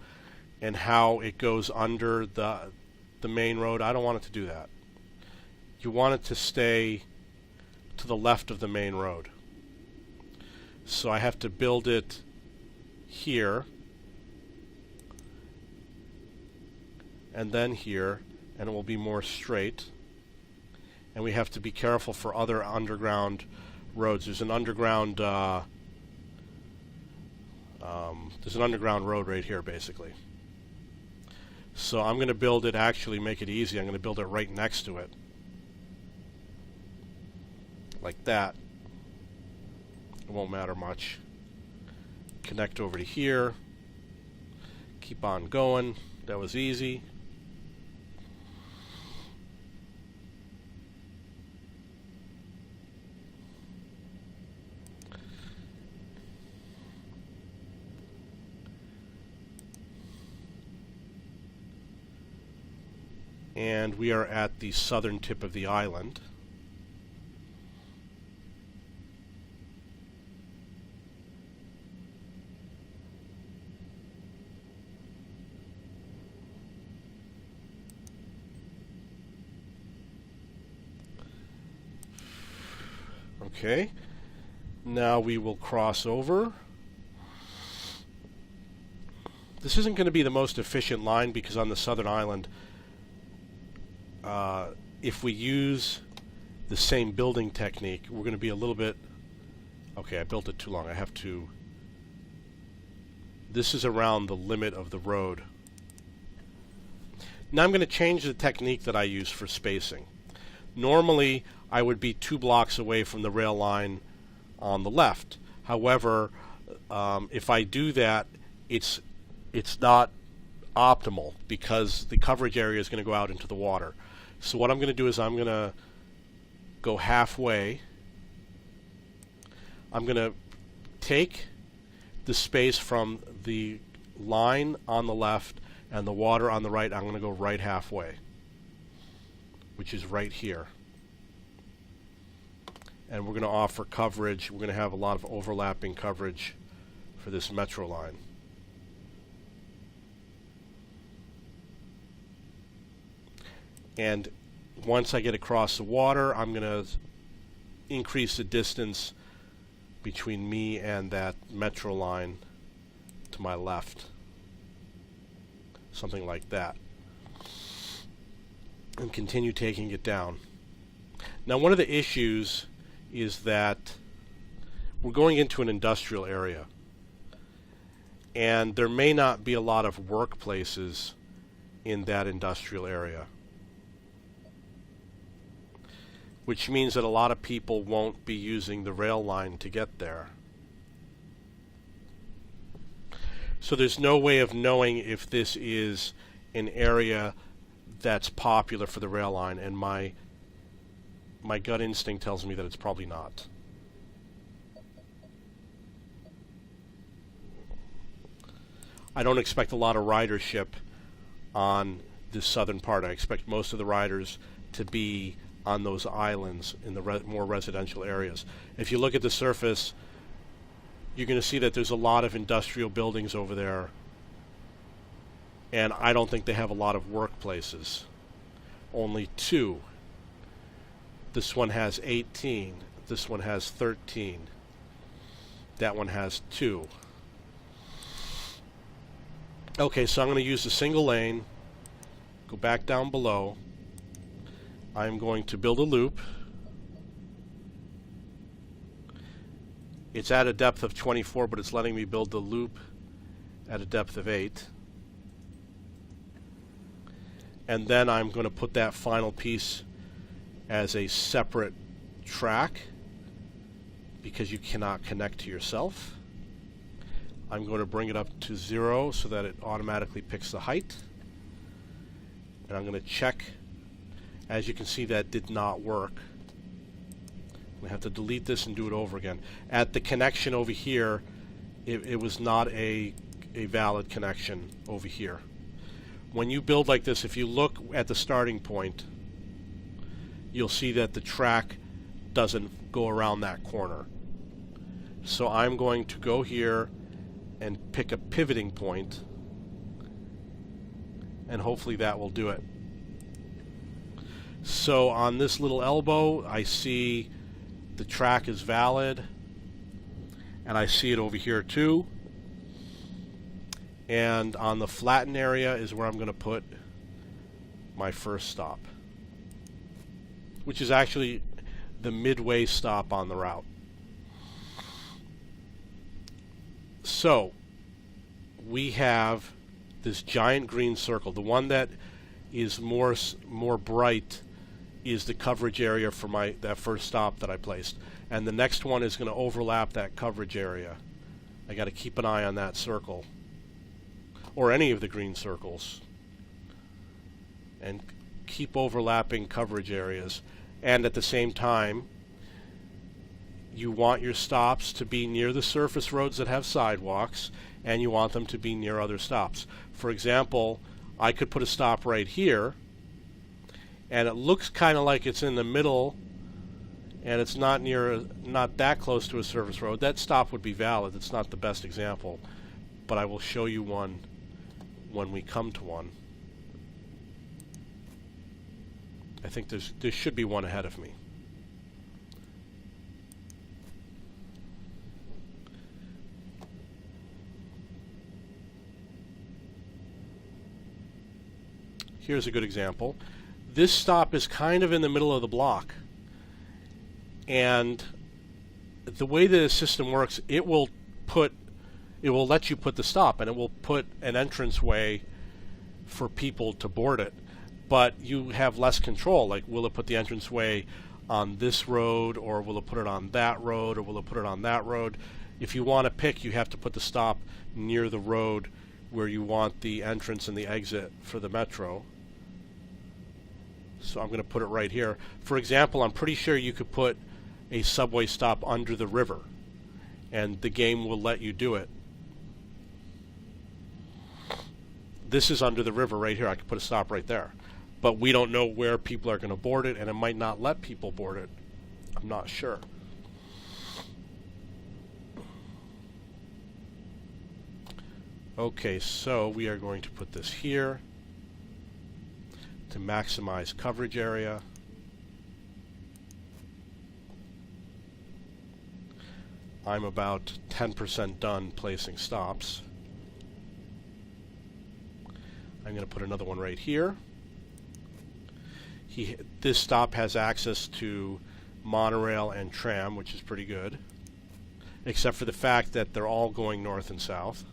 and how it goes under the main road? I don't want it to do that. You want it to stay to the left of the main road. So I have to build it here and then here, and it will be more straight. And we have to be careful for other underground roads. There's an underground road right here, basically. So I'm going to build it, actually make it easy. I'm going to build it right next to it, like that. It won't matter much. Connect over to here. Keep on going. That was easy. And we are at the southern tip of the island. Okay, now we will cross over. This isn't going to be the most efficient line because on the southern island if we use the same building technique, we're going to be a little bit... Okay, I built it too long. I have to... This is around the limit of the road. Now I'm going to change the technique that I use for spacing. Normally, I would be 2 blocks away from the rail line on the left. However, if I do that, it's not optimal because the coverage area is going to go out into the water. So what I'm going to do is I'm going to go halfway. I'm going to take the space from the line on the left and the water on the right. I'm going to go right halfway, which is right here. And we're going to offer coverage. We're going to have a lot of overlapping coverage for this metro line. And once I get across the water, I'm going to increase the distance between me and that metro line to my left. Something like that. And continue taking it down. Now, one of the issues is that we're going into an industrial area. And there may not be a lot of workplaces in that industrial area. Which means that a lot of people won't be using the rail line to get there. So there's no way of knowing if this is an area that's popular for the rail line, and my gut instinct tells me that it's probably not. I don't expect a lot of ridership on this southern part. I expect most of the riders to be on those islands in the more residential areas. If you look at the surface, you're going to see that there's a lot of industrial buildings over there, and I don't think they have a lot of workplaces. Only 2. This one has 18. This one has 13. That one has 2. Okay, so I'm going to use the single lane, go back down below. I'm going to build a loop. It's at a depth of 24, but it's letting me build the loop at a depth of 8. And then I'm going to put that final piece as a separate track because you cannot connect to yourself. I'm going to bring it up to 0 so that it automatically picks the height. And I'm going to check. As you can see, that did not work. We have to delete this and do it over again. At the connection over here, it was not a valid connection over here. When you build like this, if you look at the starting point, you'll see that the track doesn't go around that corner. So I'm going to go here and pick a pivoting point, and hopefully that will do it. So on this little elbow, I see the track is valid, and I see it over here too. And on the flattened area is where I'm going to put my first stop, which is actually the midway stop on the route. So we have this giant green circle. The one that is more bright is the coverage area for that first stop that I placed, and the next one is going to overlap that coverage area. I got to keep an eye on that circle, or any of the green circles, and keep overlapping coverage areas. And at the same time, you want your stops to be near the surface roads that have sidewalks, and you want them to be near other stops. For example, I could put a stop right here, and it looks kind of like it's in the middle, and it's not that close to a surface road. That stop would be valid. It's not the best example, but I will show you one when we come to one. I think there should be one ahead of me. Here's a good example. This stop is kind of in the middle of the block, and the way the system works, it will let you put the stop, and it will put an entranceway for people to board it, but you have less control. Like, will it put the entranceway on this road, or will it put it on that road, or will it put it on that road? If you want to pick, you have to put the stop near the road where you want the entrance and the exit for the metro. So I'm going to put it right here. For example, I'm pretty sure you could put a subway stop under the river, and the game will let you do it. This is under the river right here. I could put a stop right there. But we don't know where people are going to board it, and it might not let people board it. I'm not sure. Okay, so we are going to put this here to maximize coverage area. I'm about 10% done placing stops. I'm going to put another one right here. This stop has access to monorail and tram, which is pretty good, except for the fact that they're all going north and south.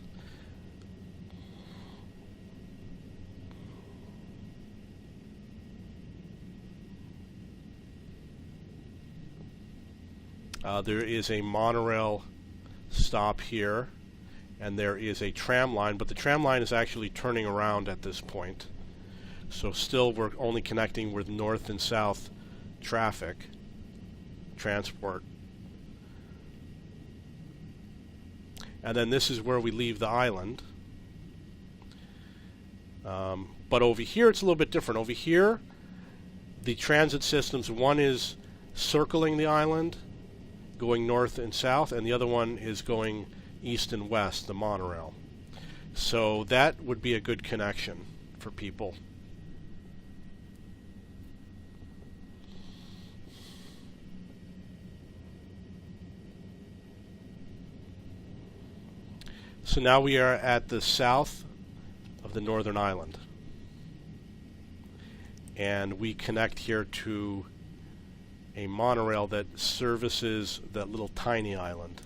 There is a monorail stop here, and there is a tram line, but the tram line is actually turning around at this point. So still we're only connecting with north and south traffic, transport. And then this is where we leave the island. But over here it's a little bit different. Over here, the transit systems, one is circling the island, going north and south, and the other one is going east and west, the monorail. So that would be a good connection for people. So now we are at the south of the northern island, and we connect here to a monorail that services that little tiny island.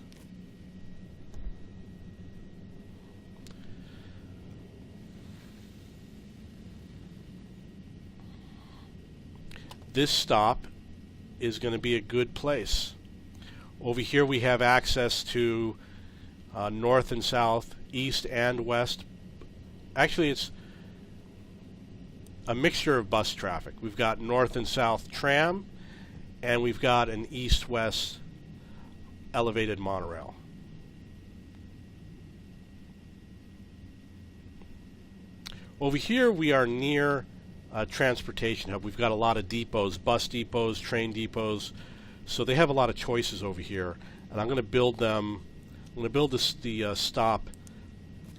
This stop is going to be a good place. Over here we have access to north and south, east and west. Actually, it's a mixture of bus traffic. We've got north and south tram, and we've got an east-west elevated monorail. Over here we are near a transportation hub. We've got a lot of depots, bus depots, train depots, so they have a lot of choices over here, and I'm going to build them. I'm going to build the stop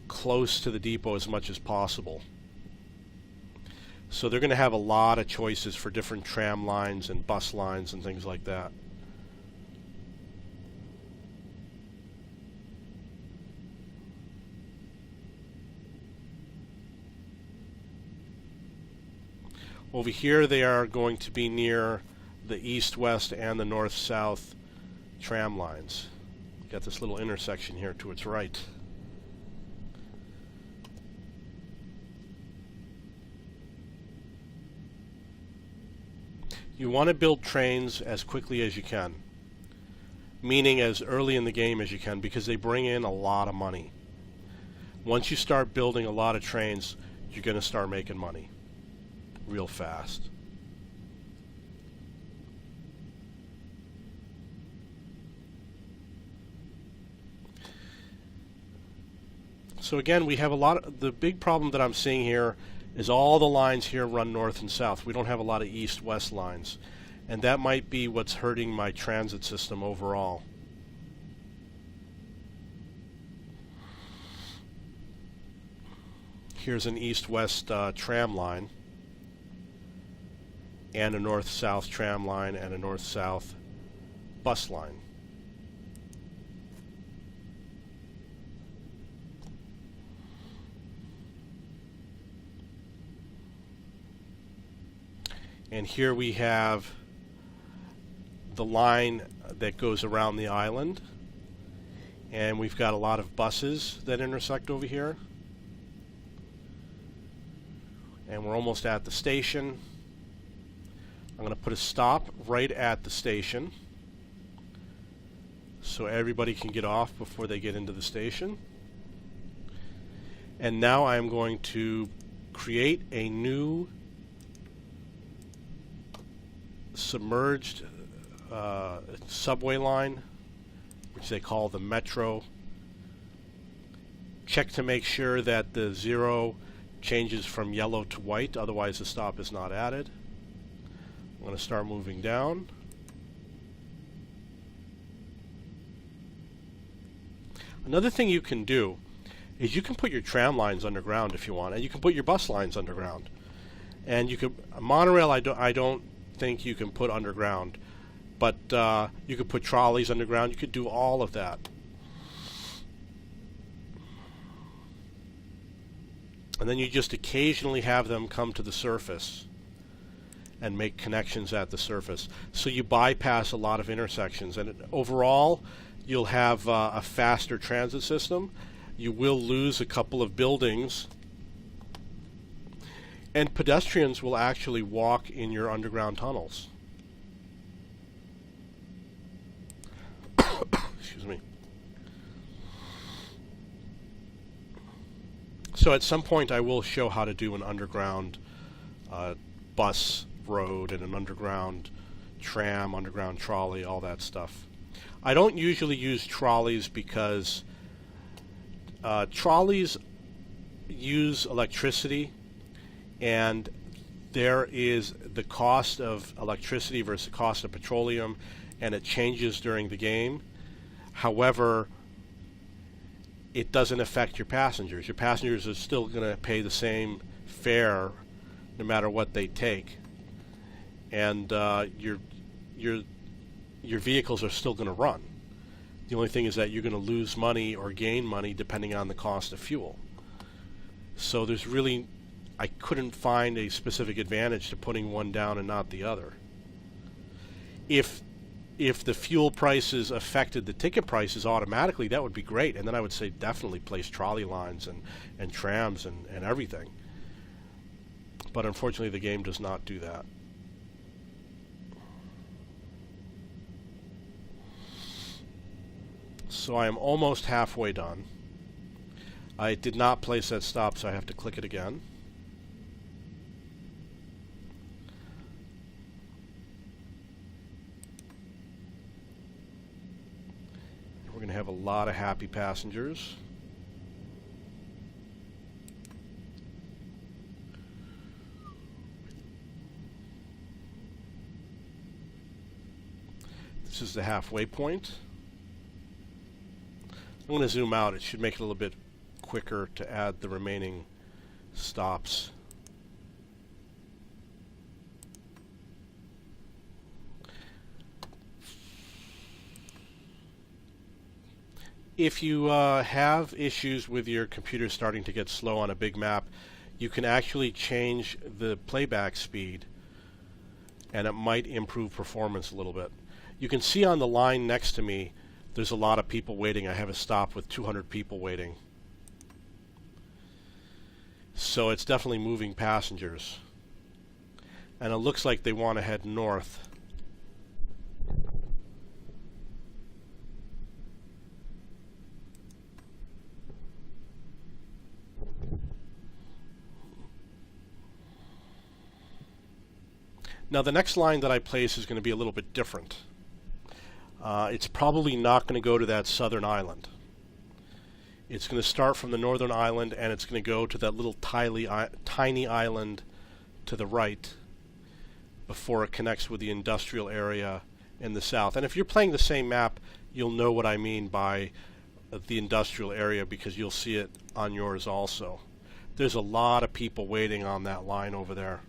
close to the depot as much as possible. So they're going to have a lot of choices for different tram lines and bus lines and things like that. Over here they are going to be near the east-west and the north-south tram lines. Got this little intersection here to its right. You want to build trains as quickly as you can, meaning as early in the game as you can, because they bring in a lot of money. Once you start building a lot of trains, you're going to start making money real fast. So again, we have a lot of, the big problem that I'm seeing here is all the lines here run north and south. We don't have a lot of east-west lines, and that might be what's hurting my transit system overall. Here's an east-west tram line, and a north-south tram line, and a north-south bus line. And here we have the line that goes around the island. And we've got a lot of buses that intersect over here. And we're almost at the station. I'm going to put a stop right at the station so everybody can get off before they get into the station. And now I'm going to create a new submerged subway line, which they call the Metro. Check to make sure that the 0 changes from yellow to white, otherwise the stop is not added. I'm going to start moving down. Another thing you can do is you can put your tram lines underground if you want, and you can put your bus lines underground. And you could monorail. I don't think you can put underground, but you could put trolleys underground. You could do all of that. And then you just occasionally have them come to the surface and make connections at the surface. So you bypass a lot of intersections, and overall you'll have a faster transit system. You will lose a couple of buildings, and pedestrians will actually walk in your underground tunnels. Excuse me. So at some point I will show how to do an underground bus road and an underground tram, underground trolley, all that stuff. I don't usually use trolleys because trolleys use electricity, and there is the cost of electricity versus the cost of petroleum, and it changes during the game. However, it doesn't affect your passengers. Your passengers are still going to pay the same fare no matter what they take, and your vehicles are still going to run. The only thing is that you're going to lose money or gain money depending on the cost of fuel. So there's really, I couldn't find a specific advantage to putting one down and not the other. If the fuel prices affected the ticket prices automatically, that would be great, and then I would say definitely place trolley lines and trams and everything. But unfortunately the game does not do that. So I am almost halfway done. I did not place that stop, so I have to click it again. We're going to have a lot of happy passengers. This is the halfway point. I'm going to zoom out. It should make it a little bit quicker to add the remaining stops. If you have issues with your computer starting to get slow on a big map, you can actually change the playback speed, and it might improve performance a little bit. You can see on the line next to me there's a lot of people waiting. I have a stop with 200 people waiting. So it's definitely moving passengers. And it looks like they want to head north. Now the next line that I place is going to be a little bit different. It's probably not going to go to that southern island. It's going to start from the northern island, and it's going to go to that little tiny island to the right before it connects with the industrial area in the south. And if you're playing the same map, you'll know what I mean by the industrial area, because you'll see it on yours also. There's a lot of people waiting on that line over there.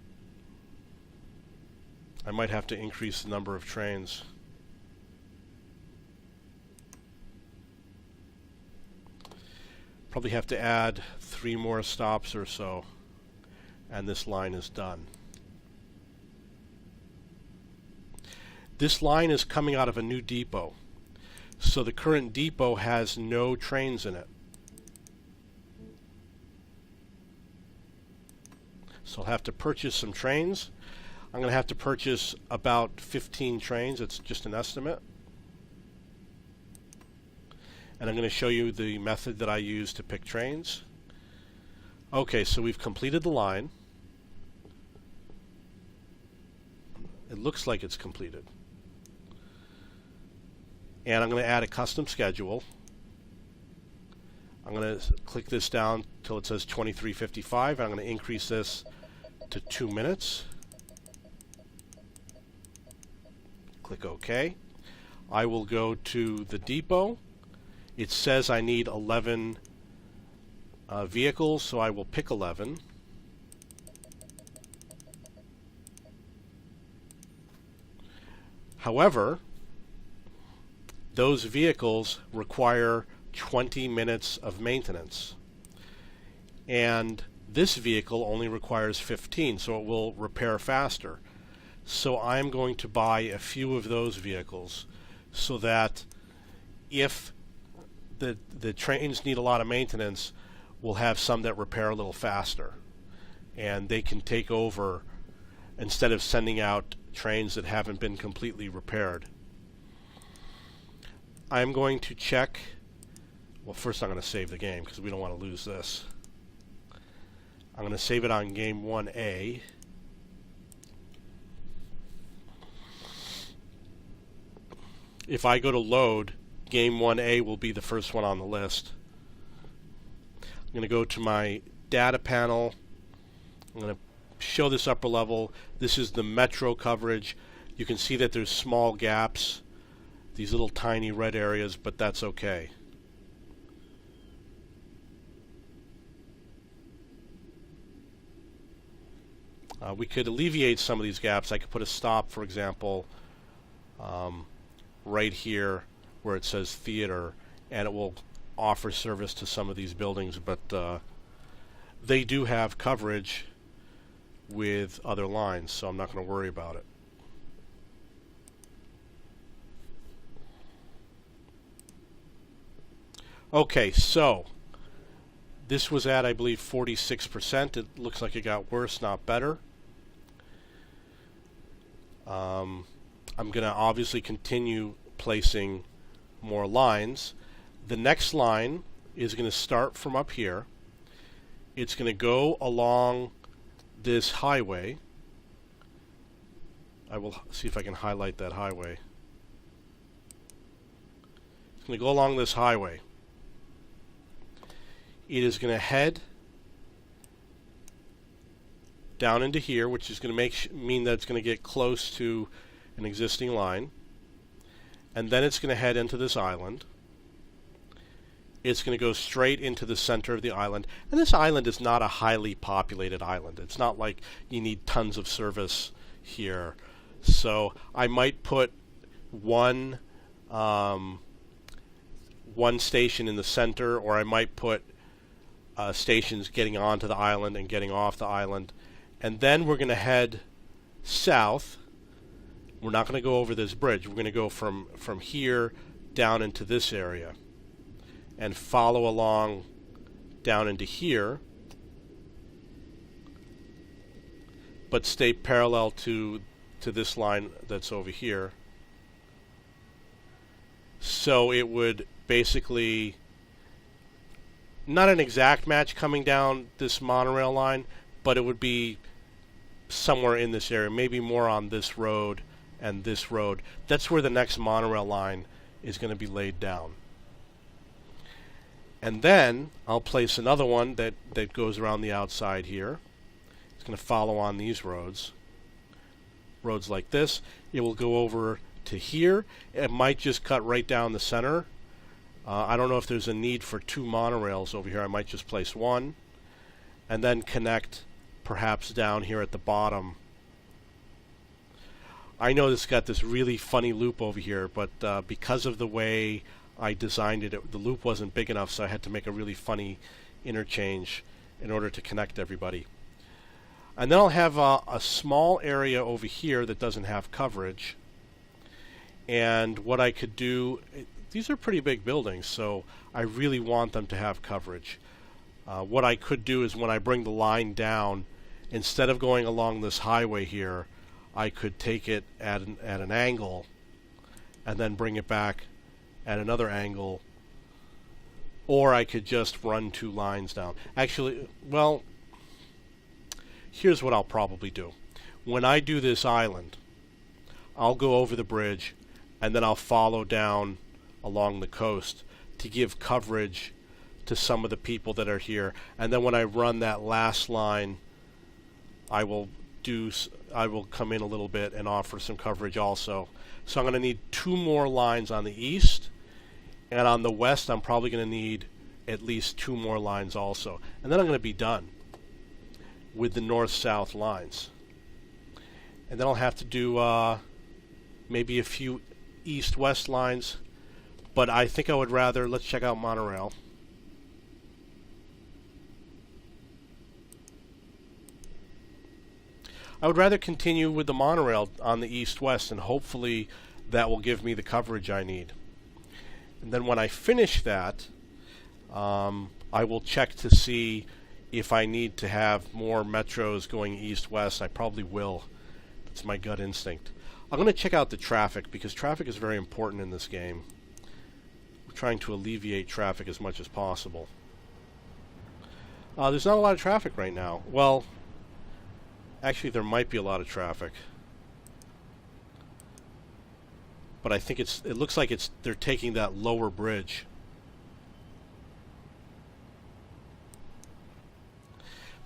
I might have to increase the number of trains. Probably have to add 3 more stops or so, and this line is done. This line is coming out of a new depot. So the current depot has no trains in it. So I'll have to purchase some trains. I'm going to have to purchase about 15 trains. It's just an estimate. And I'm going to show you the method that I use to pick trains. Okay, so we've completed the line. It looks like it's completed. And I'm going to add a custom schedule. I'm going to click this down till it says 23:55. I'm going to increase this to 2 minutes. Click OK. I will go to the depot. It says I need 11 vehicles, so I will pick 11. However, those vehicles require 20 minutes of maintenance. And this vehicle only requires 15, so it will repair faster. So I'm going to buy a few of those vehicles so that if the trains need a lot of maintenance, we'll have some that repair a little faster. And they can take over instead of sending out trains that haven't been completely repaired. I'm going to check. Well, first I'm going to save the game because we don't want to lose this. I'm going to save it on game 1A. If I go to load, game 1A will be the first one on the list. I'm going to go to my data panel. I'm going to show this upper level. This is the metro coverage. You can see that there's small gaps, these little tiny red areas, but that's okay. We could alleviate some of these gaps. I could put a stop, for example, right here where it says theater, and it will offer service to some of these buildings, but they do have coverage with other lines, so I'm not going to worry about it. Okay, so this was at, I believe, 46%. It looks like it got worse, not better. I'm going to obviously continue placing more lines. The next line is going to start from up here. It's going to go along this highway. I will see if I can highlight that highway. It's going to go along this highway. It is going to head down into here, which is going to mean that it's going to get close to an existing line. And then it's going to head into this island. It's going to go straight into the center of the island. And this island is not a highly populated island. It's not like you need tons of service here. So I might put one station in the center, or I might put stations getting onto the island and getting off the island. And then we're going to head south. We're not going to go over this bridge. We're going to go from here down into this area and follow along down into here, but stay parallel to this line that's over here. So it would basically, not an exact match coming down this monorail line, but it would be somewhere in this area, maybe more on this road and this road. That's where the next monorail line is going to be laid down. And then I'll place another one that goes around the outside here. It's going to follow on these roads like this. It will go over to here. It might just cut right down the center. I don't know if there's a need for two monorails over here. I might just place one and then connect perhaps down here at the bottom. I know this got this really funny loop over here, but because of the way I designed it, the loop wasn't big enough, so I had to make a really funny interchange in order to connect everybody. And then I'll have a small area over here that doesn't have coverage, And what I could do, these are pretty big buildings, so I really want them to have coverage. What I could do is when I bring the line down, instead of going along this highway here, I could take it at an angle and then bring it back at another angle, or I could just run 2 lines down. Actually, well, here's what I'll probably do. When I do this island, I'll go over the bridge and then I'll follow down along the coast to give coverage to some of the people that are here. And then when I run that last line, I will come in a little bit and offer some coverage also. So I'm going to need 2 more lines on the east, and on the west I'm probably going to need at least 2 more lines also. And then I'm going to be done with the north-south lines. And then I'll have to do maybe a few east-west lines, but I think I would rather, let's check out monorail. I would rather continue with the monorail on the east-west, and hopefully that will give me the coverage I need. And then when I finish that, I will check to see if I need to have more metros going east-west. I probably will. It's my gut instinct. I'm going to check out the traffic, because traffic is very important in this game. We're trying to alleviate traffic as much as possible. There's not a lot of traffic right now. Well, actually there might be a lot of traffic. But I think it looks like they're taking that lower bridge.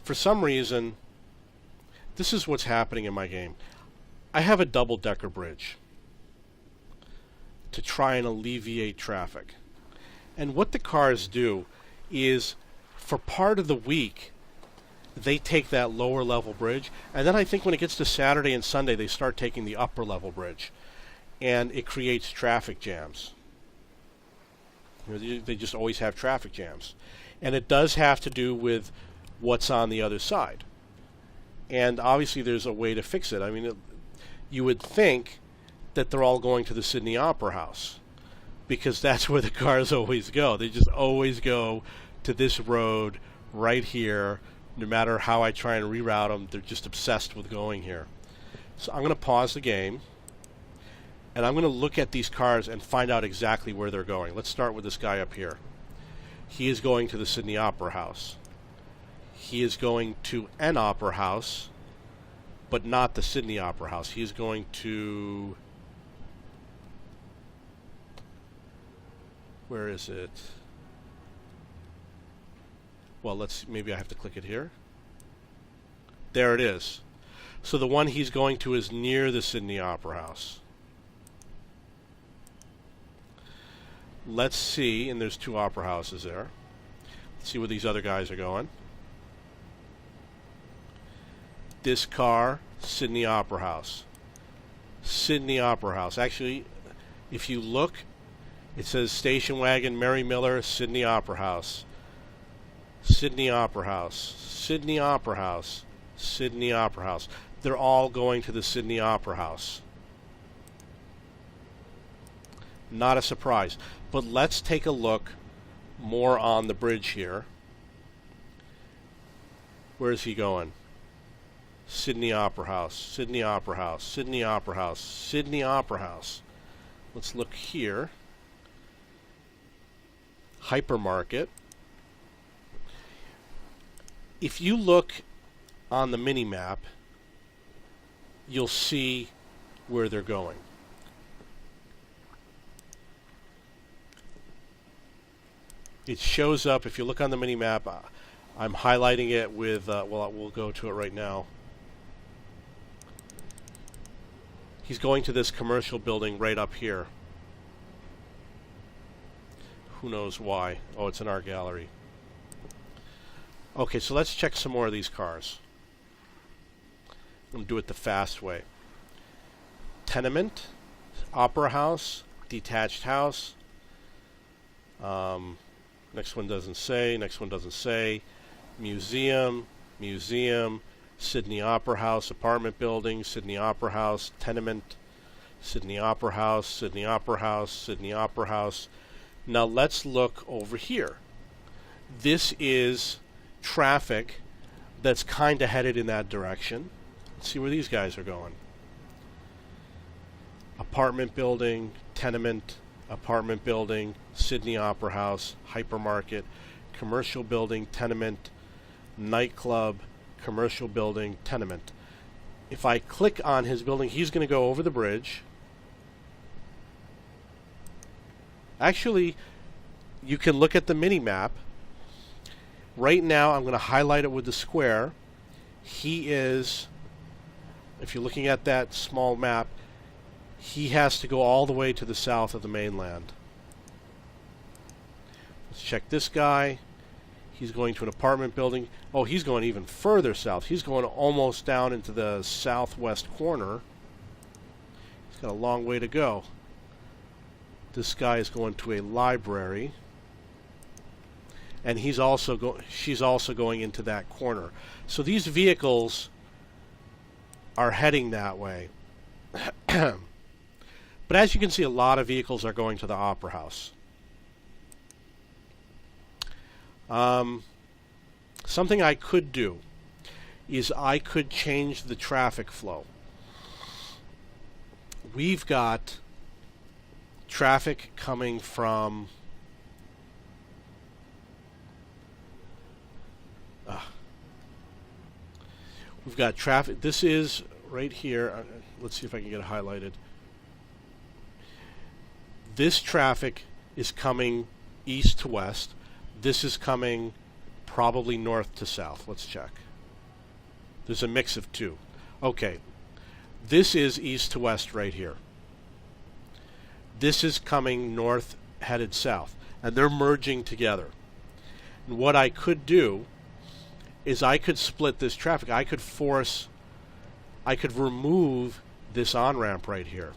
For some reason, this is what's happening in my game. I have a double-decker bridge to try and alleviate traffic. And what the cars do is, for part of the week, they take that lower level bridge, and then I think when it gets to Saturday and Sunday, they start taking the upper level bridge, and it creates traffic jams. They just always have traffic jams. And it does have to do with what's on the other side. And obviously there's a way to fix it. I mean, you would think that they're all going to the Sydney Opera House, because that's where the cars always go. They just always go to this road right here. No matter how I try and reroute them, they're just obsessed with going here. So I'm going to pause the game, and I'm going to look at these cars and find out exactly where they're going. Let's start with this guy up here. He is going to the Sydney Opera House. He is going to an opera house, but not the Sydney Opera House. He is going to... where is it? Well, maybe I have to click it here. There it is. So the one he's going to is near the Sydney Opera House. Let's see, and there's 2 opera houses there. Let's see where these other guys are going. This car, Sydney Opera House. Sydney Opera House. Actually, if you look, it says station wagon, Mary Miller, Sydney Opera House. Sydney Opera House, Sydney Opera House, Sydney Opera House. They're all going to the Sydney Opera House. Not a surprise. But let's take a look more on the bridge here. Where is he going? Sydney Opera House, Sydney Opera House, Sydney Opera House, Sydney Opera House. Let's look here. Hypermarket. If you look on the mini-map, you'll see where they're going. It shows up, if you look on the mini-map, I'm highlighting it with, well, we'll go to it right now. He's going to this commercial building right up here. Who knows why? Oh, it's in our gallery. Okay, so let's check some more of these cars. I'm going to do it the fast way. Tenement, Opera House, Detached House. Next one doesn't say. Next one doesn't say. Museum, Museum, Sydney Opera House, Apartment Building, Sydney Opera House, Tenement, Sydney Opera House, Sydney Opera House, Sydney Opera House. Now let's look over here. This is traffic that's kind of headed in that direction. Let's see where these guys are going. Apartment building, tenement, apartment building, Sydney Opera House, hypermarket, commercial building, tenement, nightclub, commercial building, tenement. If I click on his building, he's going to go over the bridge. Actually, you can look at the mini map. Right now, I'm going to highlight it with the square. He is, if you're looking at that small map, he has to go all the way to the south of the mainland. Let's check this guy. He's going to an apartment building. Oh, he's going even further south. He's going almost down into the southwest corner. He's got a long way to go. This guy is going to a library. And she's also going into that corner. So these vehicles are heading that way. But as you can see, a lot of vehicles are going to the Opera House. Something I could do is I could change the traffic flow. We've got traffic coming from we've got traffic. This is right here. Let's see if I can get it highlighted. This traffic is coming east to west. This is coming probably north to south. Let's check. There's a mix of two. Okay. This is east to west right here. This is coming north headed south. And they're merging together. And what I could do is I could split this traffic. I could remove this on-ramp right here,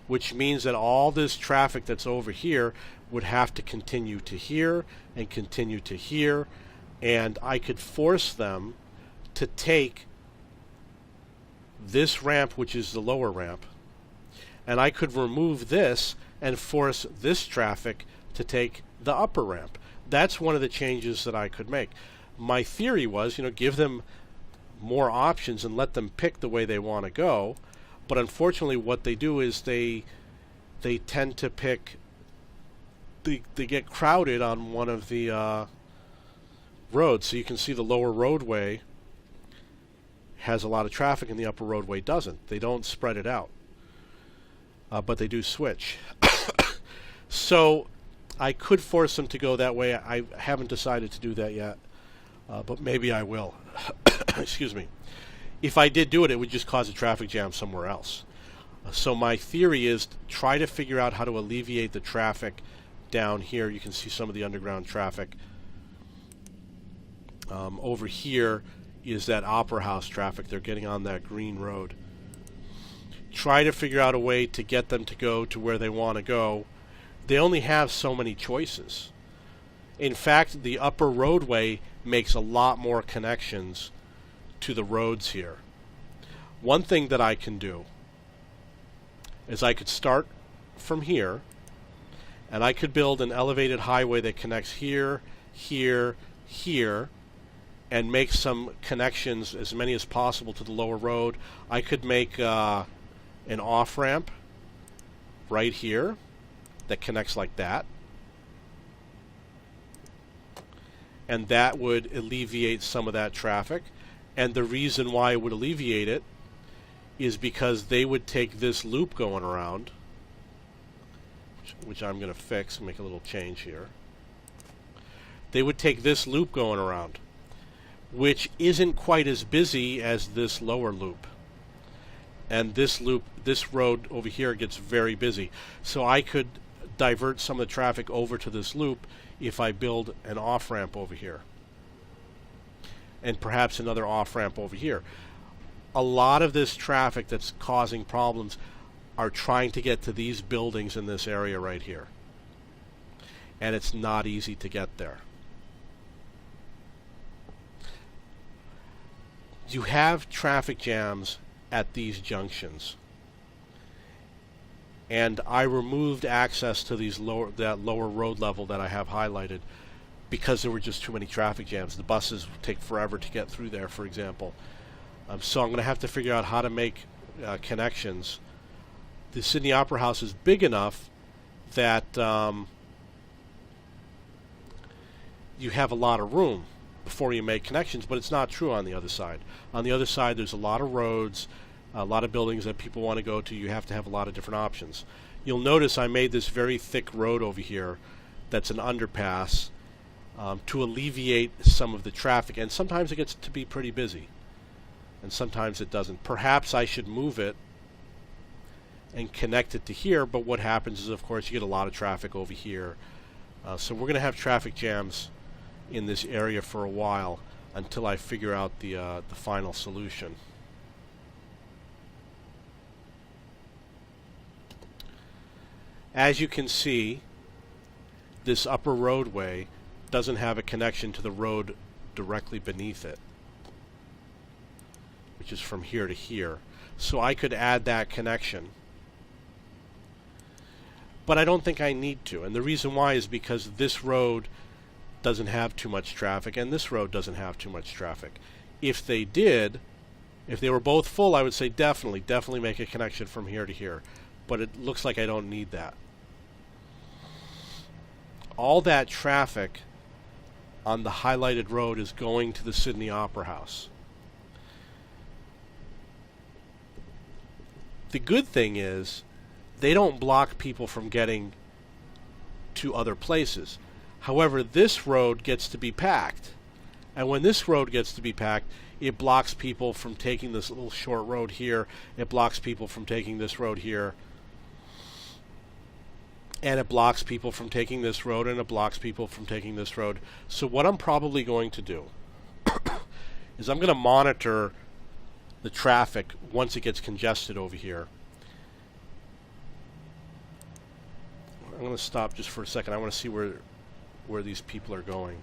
which means that all this traffic that's over here would have to continue to here and continue to here, and I could force them to take this ramp, which is the lower ramp, and I could remove this and force this traffic to take the upper ramp. That's one of the changes that I could make. My theory was, give them more options and let them pick the way they want to go. But unfortunately, what they do is they tend to pick. They get crowded on one of the roads. So you can see the lower roadway has a lot of traffic and the upper roadway doesn't. They don't spread it out, but they do switch. So I could force them to go that way. I haven't decided to do that yet, but maybe I will. Excuse me. If I did do it, it would just cause a traffic jam somewhere else. So my theory is to try to figure out how to alleviate the traffic down here. You can see some of the underground traffic. Over here is that Opera House traffic. They're getting on that green road. Try to figure out a way to get them to go to where they want to go. They only have so many choices. In fact, the upper roadway makes a lot more connections to the roads here. One thing that I can do is I could start from here, and I could build an elevated highway that connects here, here, here, and make some connections, as many as possible, to the lower road. I could make an off-ramp right here that connects like that. And that would alleviate some of that traffic. And the reason why it would alleviate it is because they would take this loop going around, which I'm going to fix and make a little change here. They would take this loop going around, which isn't quite as busy as this lower loop. And this loop, this road over here gets very busy. So I could divert some of the traffic over to this loop if I build an off-ramp over here. And perhaps another off-ramp over here. A lot of this traffic that's causing problems are trying to get to these buildings in this area right here. And it's not easy to get there. You have traffic jams at these junctions. and I removed access to that lower road level that I have highlighted because there were just too many traffic jams. The buses take forever to get through there, for example. So I'm going to have to figure out how to make connections. The Sydney Opera House is big enough that you have a lot of room before you make connections, but it's not true on the other side. On the other side, there's a lot of roads, a lot of buildings that people want to go to. You have to have a lot of different options. You'll notice I made this very thick road over here that's an underpass to alleviate some of the traffic, and sometimes it gets to be pretty busy, and sometimes it doesn't. Perhaps I should move it and connect it to here, but what happens is, of course, you get a lot of traffic over here. So we're going to have traffic jams in this area for a while until I figure out the final solution. As you can see, this upper roadway doesn't have a connection to the road directly beneath it, which is from here to here. So I could add that connection, but I don't think I need to. And the reason why is because this road doesn't have too much traffic and this road doesn't have too much traffic. If they did, if they were both full, I would say definitely make a connection from here to here. But it looks like I don't need that. All that traffic on the highlighted road is going to the Sydney Opera House. The good thing is they don't block people from getting to other places. However, this road gets to be packed. And when this road gets to be packed, it blocks people from taking this little short road here. It blocks people from taking this road here. And it blocks people from taking this road, and it blocks people from taking this road. So what I'm probably going to do is I'm going to monitor the traffic once it gets congested over here. I'm going to stop just for a second. I want to see where these people are going.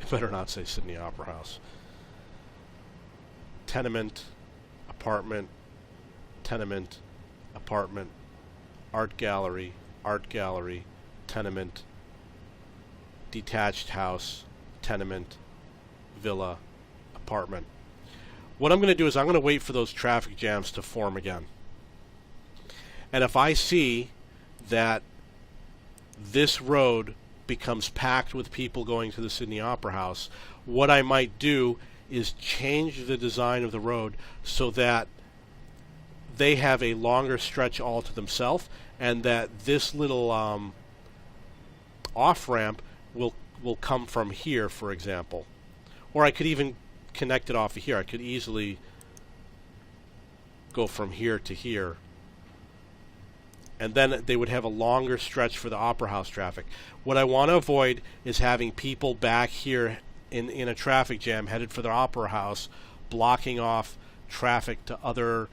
I better not say Sydney Opera House. Tenement, apartment, tenement, apartment, art gallery, tenement, detached house, tenement, villa, apartment. What I'm going to do is I'm going to wait for those traffic jams to form again. And if I see that this road becomes packed with people going to the Sydney Opera House, what I might do is change the design of the road so that they have a longer stretch all to themselves, and that this little off-ramp will come from here, for example. Or I could even connect it off of here. I could easily go from here to here. And then they would have a longer stretch for the Opera House traffic. What I want to avoid is having people back here in a traffic jam headed for the Opera House, blocking off traffic to other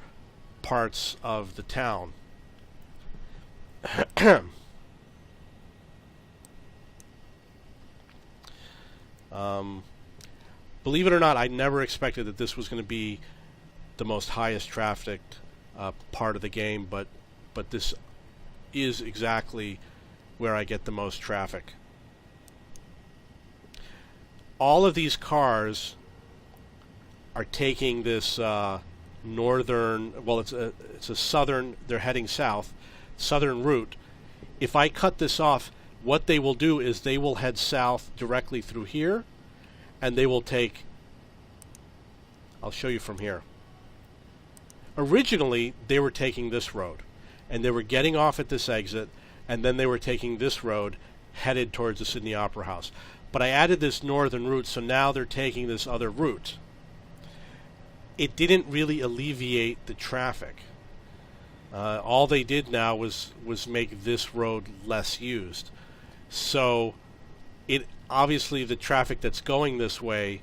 parts of the town. Believe it or not, I never expected that this was going to be the most highest trafficked part of the game, but this is exactly where I get the most traffic. All of these cars are taking this northern, well, it's a southern, they're heading south, southern route. If I cut this off, what they will do is they will head south directly through here, and they will take, I'll show you from here. Originally, they were taking this road, and they were getting off at this exit, and then they were taking this road headed towards the Sydney Opera House. But I added this northern route, so now they're taking this other route. It didn't really alleviate the traffic. All they did now was make this road less used. So it obviously, the traffic that's going this way,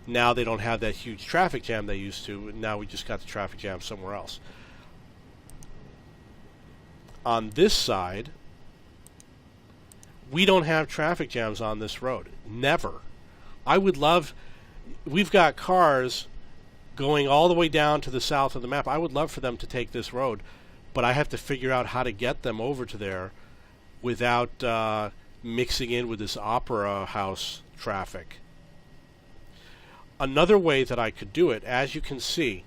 now they don't have that huge traffic jam they used to. Now we just got the traffic jam somewhere else. On this side, we don't have traffic jams on this road. Never. I would love, we've got cars going all the way down to the south of the map. I would love for them to take this road, but I have to figure out how to get them over to there without mixing in with this Opera House traffic. Another way that I could do it, as you can see,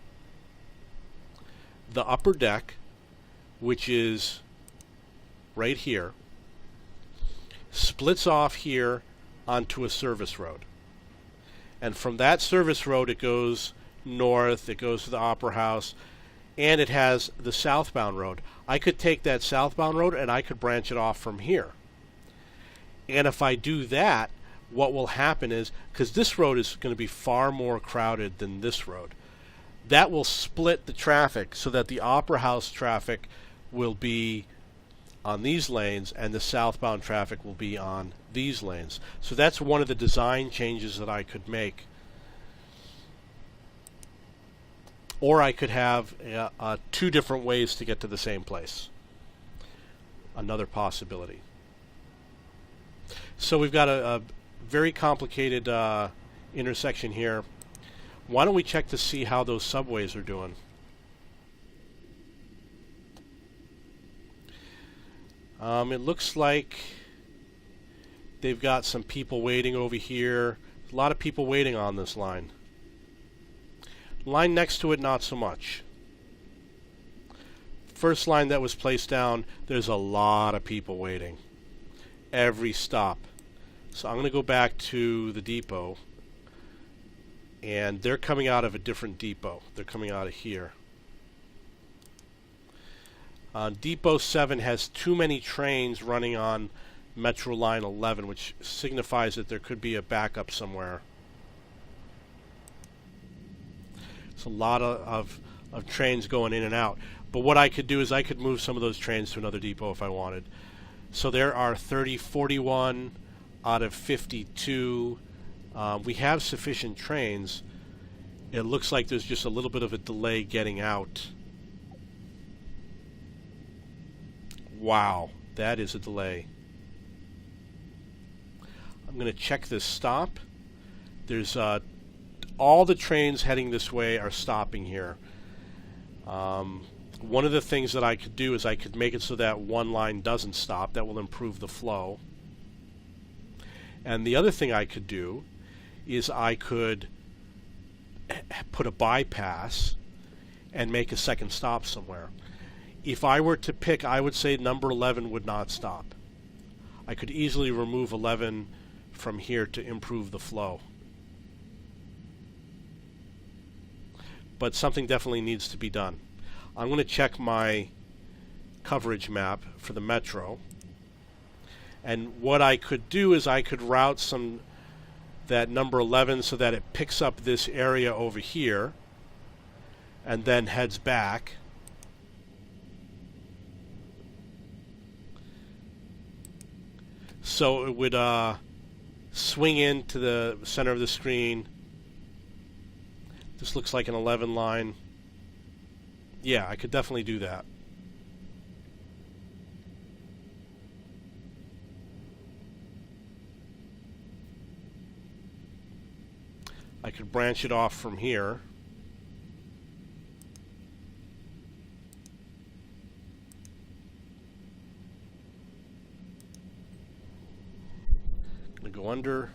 the upper deck, which is right here, splits off here onto a service road. And from that service road it goes north, it goes to the Opera House, and it has the southbound road. I could take that southbound road and I could branch it off from here. And if I do that, what will happen is, because this road is going to be far more crowded than this road, that will split the traffic so that the Opera House traffic will be on these lanes and the southbound traffic will be on these lanes. So that's one of the design changes that I could make. Or I could have two different ways to get to the same place. Another possibility. So we've got a very complicated intersection here. Why don't we check to see how those subways are doing? It looks like they've got some people waiting over here. A lot of people waiting on this line. Line next to it, not so much. First line that was placed down, there's a lot of people waiting. Every stop. So I'm going to go back to the depot, and they're coming out of a different depot. They're coming out of here. Depot 7 has too many trains running on Metro Line 11, which signifies that there could be a backup somewhere. It's a lot of trains going in and out. But what I could do is I could move some of those trains to another depot if I wanted. So there are 41 out of 52. We have sufficient trains. It looks like there's just a little bit of a delay getting out. Wow, that is a delay. I'm going to check this stop. There's all the trains heading this way are stopping here. One of the things that I could do is I could make it so that one line doesn't stop. That will improve the flow. And the other thing I could do is I could put a bypass and make a second stop somewhere. If I were to pick, I would say number 11 would not stop. I could easily remove 11 from here to improve the flow. But something definitely needs to be done. I'm going to check my coverage map for the Metro. And what I could do is I could route that number 11 so that it picks up this area over here and then heads back. So it would swing into the center of the screen. This looks like an 11 line. Yeah, I could definitely do that. I could branch it off from here. I'm going to go under.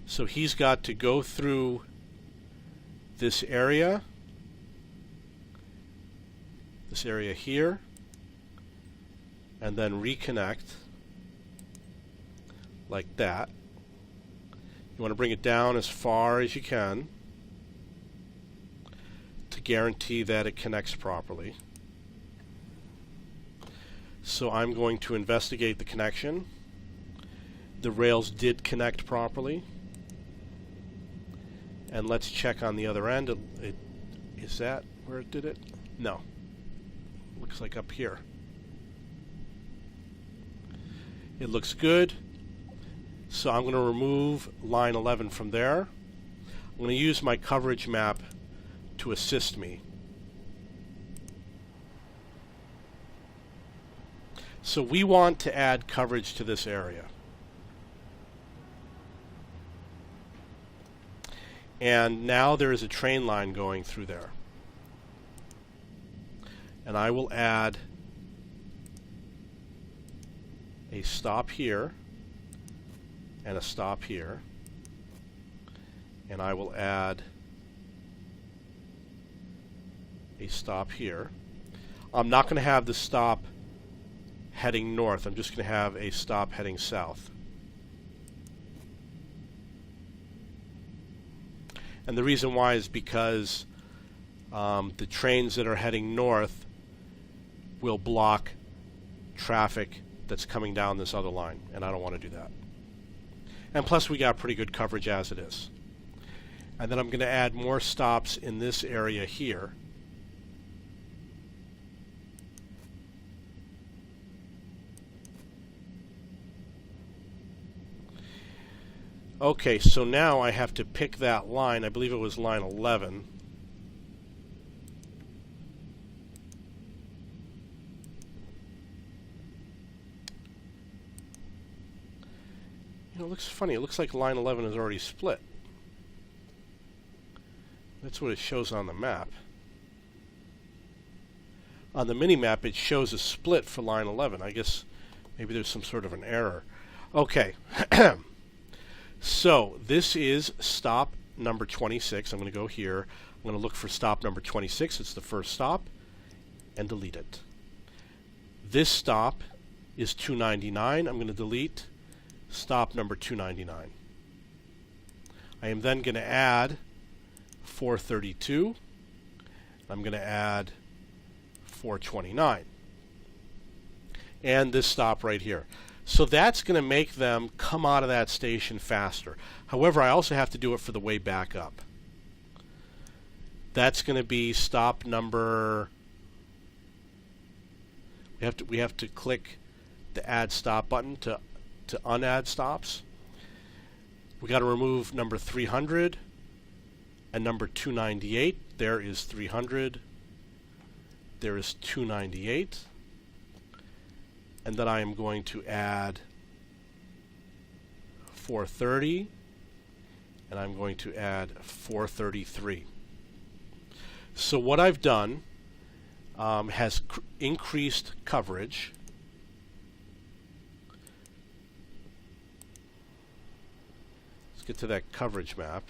So he's got to go through this area here, and then reconnect like that. You want to bring it down as far as you can to guarantee that it connects properly. So I'm going to investigate the connection. The rails did connect properly. And let's check on the other end. Is that where it did it? No. Looks like up here. It looks good. So I'm going to remove line 11 from there. I'm going to use my coverage map to assist me. So we want to add coverage to this area. And now there is a train line going through there. and I will add a stop here and a stop here, and I will add a stop here. I'm not going to have the stop heading north. I'm just going to have a stop heading south. And the reason why is because the trains that are heading north will block traffic that's coming down this other line, and I don't want to do that. And plus we got pretty good coverage as it is. And then I'm going to add more stops in this area here. Okay, so now I have to pick that line. I believe it was line 11. You know, it looks funny. It looks like line 11 is already split. That's what it shows on the map. On the mini-map, it shows a split for line 11. I guess maybe there's some sort of an error. Okay. So this is stop number 26. I'm going to go here. I'm going to look for stop number 26. It's the first stop, and delete it. This stop is 299. I'm going to delete stop number 299. I am then going to add 432. I'm going to add 429. And this stop right here. So that's going to make them come out of that station faster. However, I also have to do it for the way back up. That's going to be stop number... We have to click the add stop button to unadd stops. We got to remove number 300 and number 298. There is 300. There is 298. And then I am going to add 430, and I'm going to add 433. So what I've done has increased coverage. Let's get to that coverage map.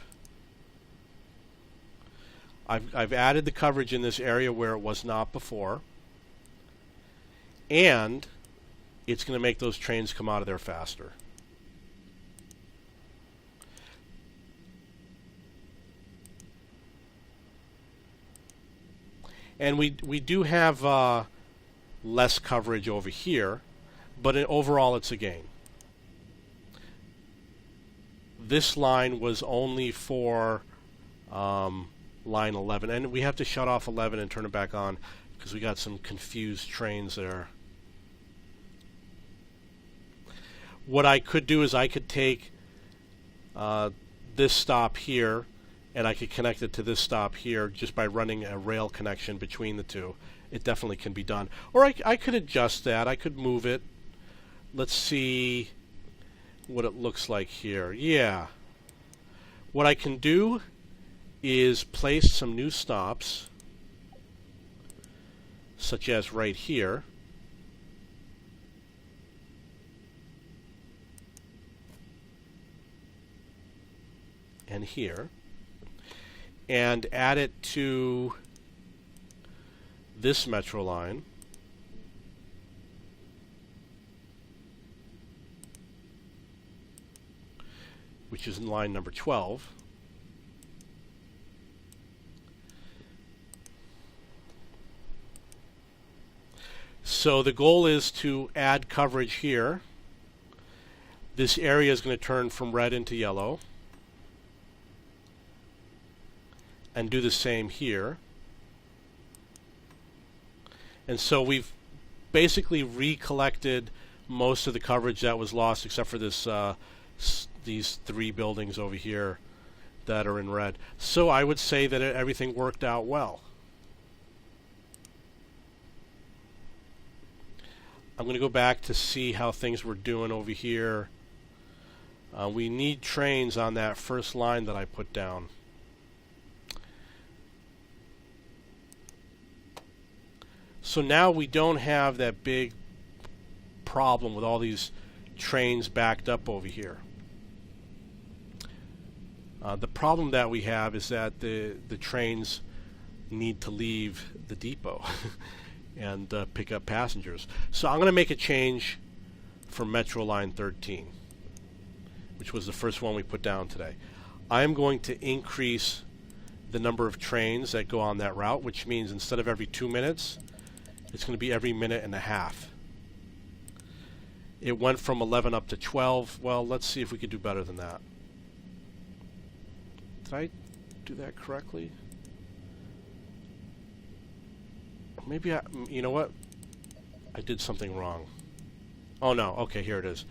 I've added the coverage in this area where it was not before, and it's going to make those trains come out of there faster. And we do have less coverage over here, but overall it's a gain. This line was only for line 11, and we have to shut off 11 and turn it back on because we got some confused trains there. What I could do is I could take this stop here and I could connect it to this stop here just by running a rail connection between the two. It definitely can be done. Or I could adjust that. I could move it. Let's see what it looks like here. Yeah. What I can do is place some new stops, such as right here. And here, and add it to this metro line, which is in line number 12. So the goal is to add coverage here. This area is going to turn from red into yellow. And do the same here. And so we've basically recollected most of the coverage that was lost, except for this these three buildings over here that are in red. So I would say that everything worked out well. I'm going to go back to see how things were doing over here. We need trains on that first line that I put down. So now we don't have that big problem with all these trains backed up over here. The problem that we have is that the trains need to leave the depot and pick up passengers. So I'm going to make a change for Metro Line 13, which was the first one we put down today. I'm going to increase the number of trains that go on that route, which means instead of every 2 minutes, it's going to be every minute and a half. It went from 11 up to 12. Well, let's see if we could do better than that. Did I do that correctly? Maybe you know what? I did something wrong. Oh no, okay, here it is.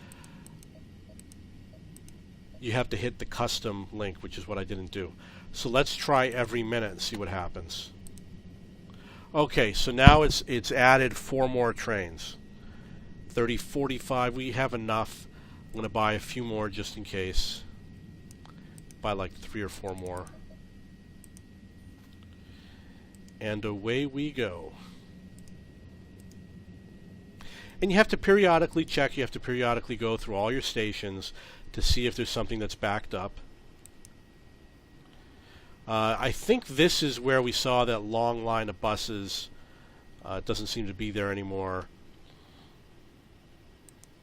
You have to hit the custom link, which is what I didn't do. So let's try every minute and see what happens. Okay, so now it's added 4 more trains. 30, 45, we have enough. I'm going to buy a few more just in case. Buy like 3 or 4 more. And away we go. And you have to periodically check, you have to periodically go through all your stations to see if there's something that's backed up. I think this is where we saw that long line of buses. It doesn't seem to be there anymore.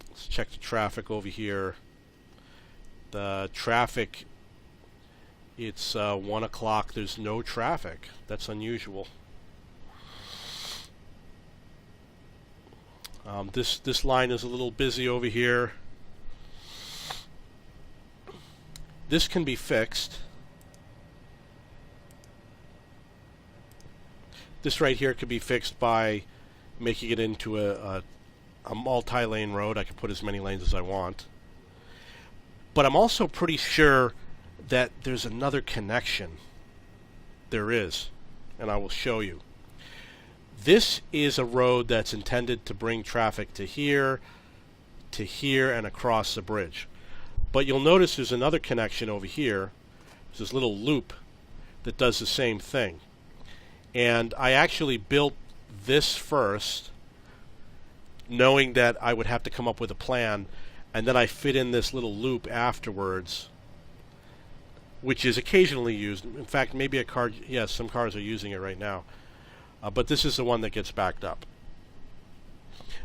Let's check the traffic over here. The traffic, it's 1 o'clock. There's no traffic. That's unusual. This line is a little busy over here. This can be fixed. This right here could be fixed by making it into a multi-lane road. I can put as many lanes as I want. But I'm also pretty sure that there's another connection. There is, and I will show you. This is a road that's intended to bring traffic to here, and across the bridge. But you'll notice there's another connection over here. There's this little loop that does the same thing. And I actually built this first, knowing that I would have to come up with a plan, and then I fit in this little loop afterwards, which is occasionally used. In fact, maybe a car, yes, some cars are using it right now. But this is the one that gets backed up.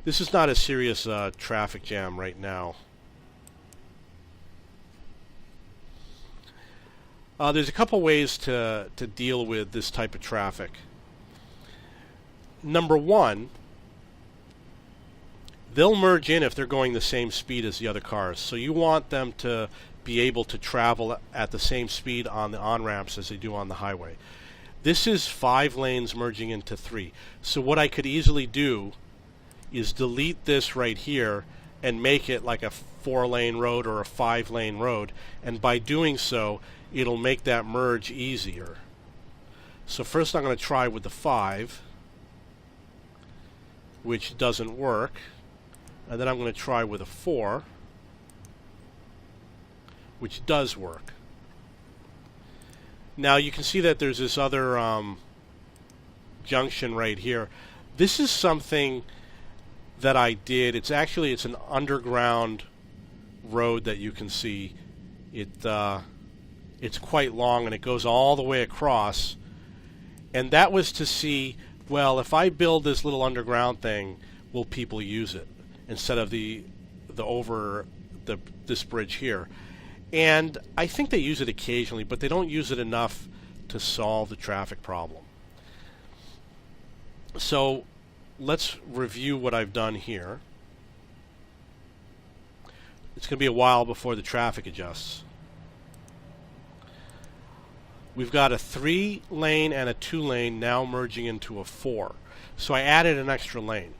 This is not a serious traffic jam right now. There's a couple ways to deal with this type of traffic. Number one, they'll merge in if they're going the same speed as the other cars. So you want them to be able to travel at the same speed on the on-ramps as they do on the highway. This is 5 lanes merging into 3. So what I could easily do is delete this right here and make it like a 4-lane road or a 5-lane road. And by doing so, it'll make that merge easier. So first I'm going to try with the 5, which doesn't work. And then I'm going to try with a 4, which does work. Now you can see that there's this other junction right here. This is something that I did. It's an underground road that you can see. It's quite long and it goes all the way across. And that was to see, well, if I build this little underground thing, will people use it instead of this bridge here? And I think they use it occasionally, but they don't use it enough to solve the traffic problem. So let's review what I've done here. It's going to be a while before the traffic adjusts. We've got a 3-lane and a 2-lane now merging into a 4. So I added an extra lane.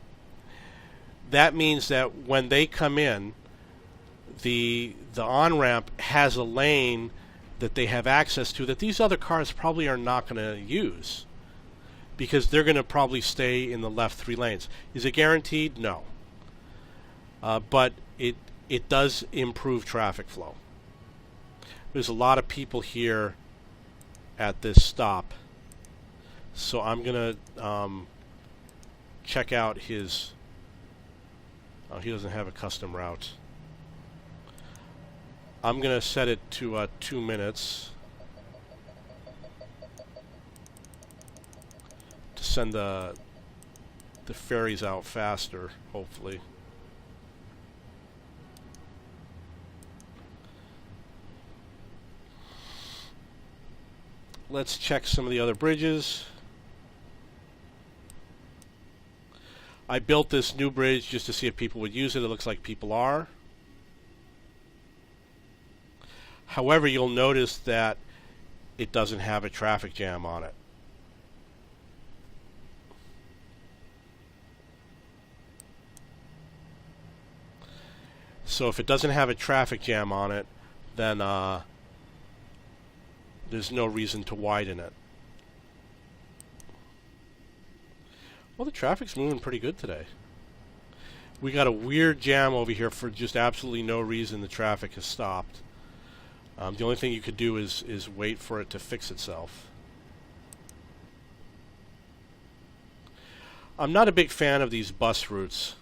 That means that when they come in, the on-ramp has a lane that they have access to that these other cars probably are not going to use, because they're going to probably stay in the left 3 lanes. Is it guaranteed? No. But it does improve traffic flow. There's a lot of people here at this stop, so I'm going to check out his... Oh, he doesn't have a custom route. I'm going to set it to 2 minutes to send the ferries out faster, hopefully. Let's check some of the other bridges. I built this new bridge just to see if people would use it. It looks like people are. However, you'll notice that it doesn't have a traffic jam on it. So if it doesn't have a traffic jam on it, then there's no reason to widen it. Well, the traffic's moving pretty good today. We got a weird jam over here for just absolutely no reason. The traffic has stopped. The only thing you could do is wait for it to fix itself. I'm not a big fan of these bus routes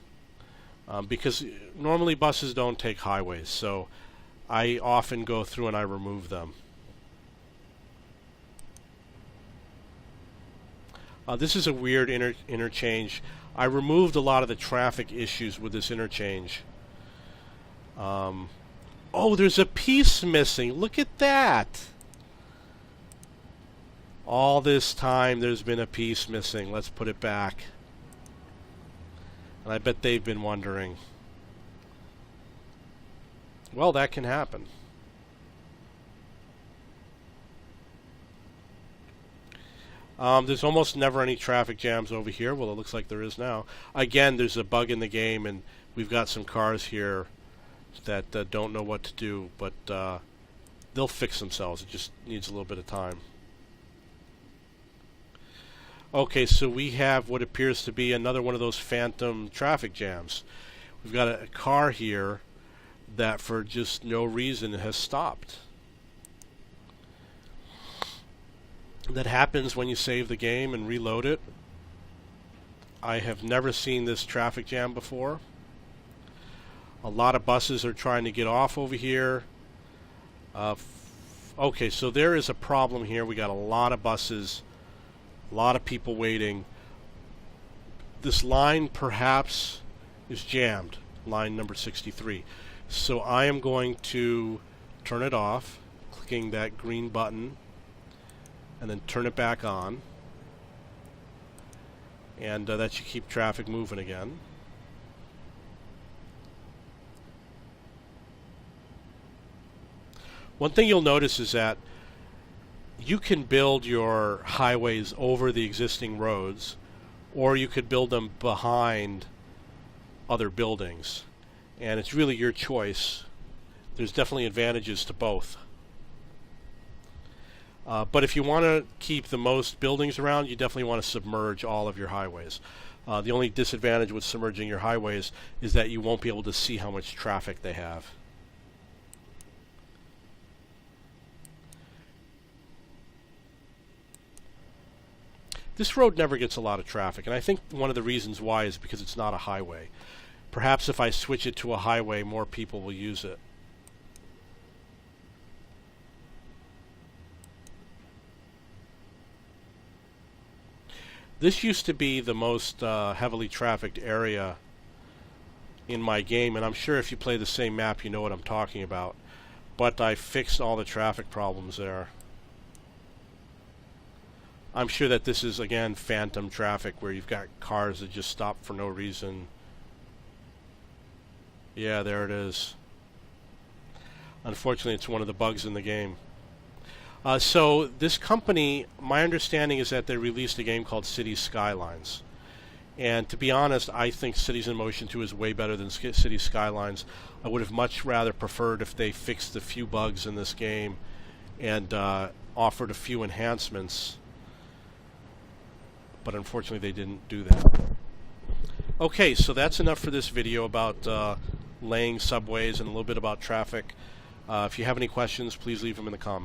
because normally buses don't take highways, so I often go through and I remove them. This is a weird interchange. I removed a lot of the traffic issues with this interchange. Oh, there's a piece missing. Look at that. All this time there's been a piece missing. Let's put it back. And I bet they've been wondering. Well, that can happen. There's almost never any traffic jams over here. Well, it looks like there is now. Again, there's a bug in the game, and we've got some cars here that don't know what to do, but they'll fix themselves. It just needs a little bit of time. Okay, so we have what appears to be another one of those phantom traffic jams. We've got a car here that for just no reason has stopped. That happens when you save the game and reload it. I have never seen this traffic jam before. A lot of buses are trying to get off over here. Okay, so there is a problem here. We got a lot of buses, a lot of people waiting. This line perhaps is jammed, line number 63. So I am going to turn it off, clicking that green button, and then turn it back on. And that should keep traffic moving again. One thing you'll notice is that you can build your highways over the existing roads, or you could build them behind other buildings. And it's really your choice. There's definitely advantages to both. But if you want to keep the most buildings around, you definitely want to submerge all of your highways. The only disadvantage with submerging your highways is that you won't be able to see how much traffic they have. This road never gets a lot of traffic, and I think one of the reasons why is because it's not a highway. Perhaps if I switch it to a highway, more people will use it. This used to be the most heavily trafficked area in my game, and I'm sure if you play the same map you know what I'm talking about. But I fixed all the traffic problems there. I'm sure that this is, again, phantom traffic where you've got cars that just stop for no reason. Yeah, there it is. Unfortunately, it's one of the bugs in the game. So this company, my understanding is that they released a game called Cities Skylines. And to be honest, I think Cities in Motion 2 is way better than Cities Skylines. I would have much rather preferred if they fixed the few bugs in this game and offered a few enhancements. But unfortunately they didn't do that. Okay, so that's enough for this video about laying subways and a little bit about traffic. If you have any questions, please leave them in the comments.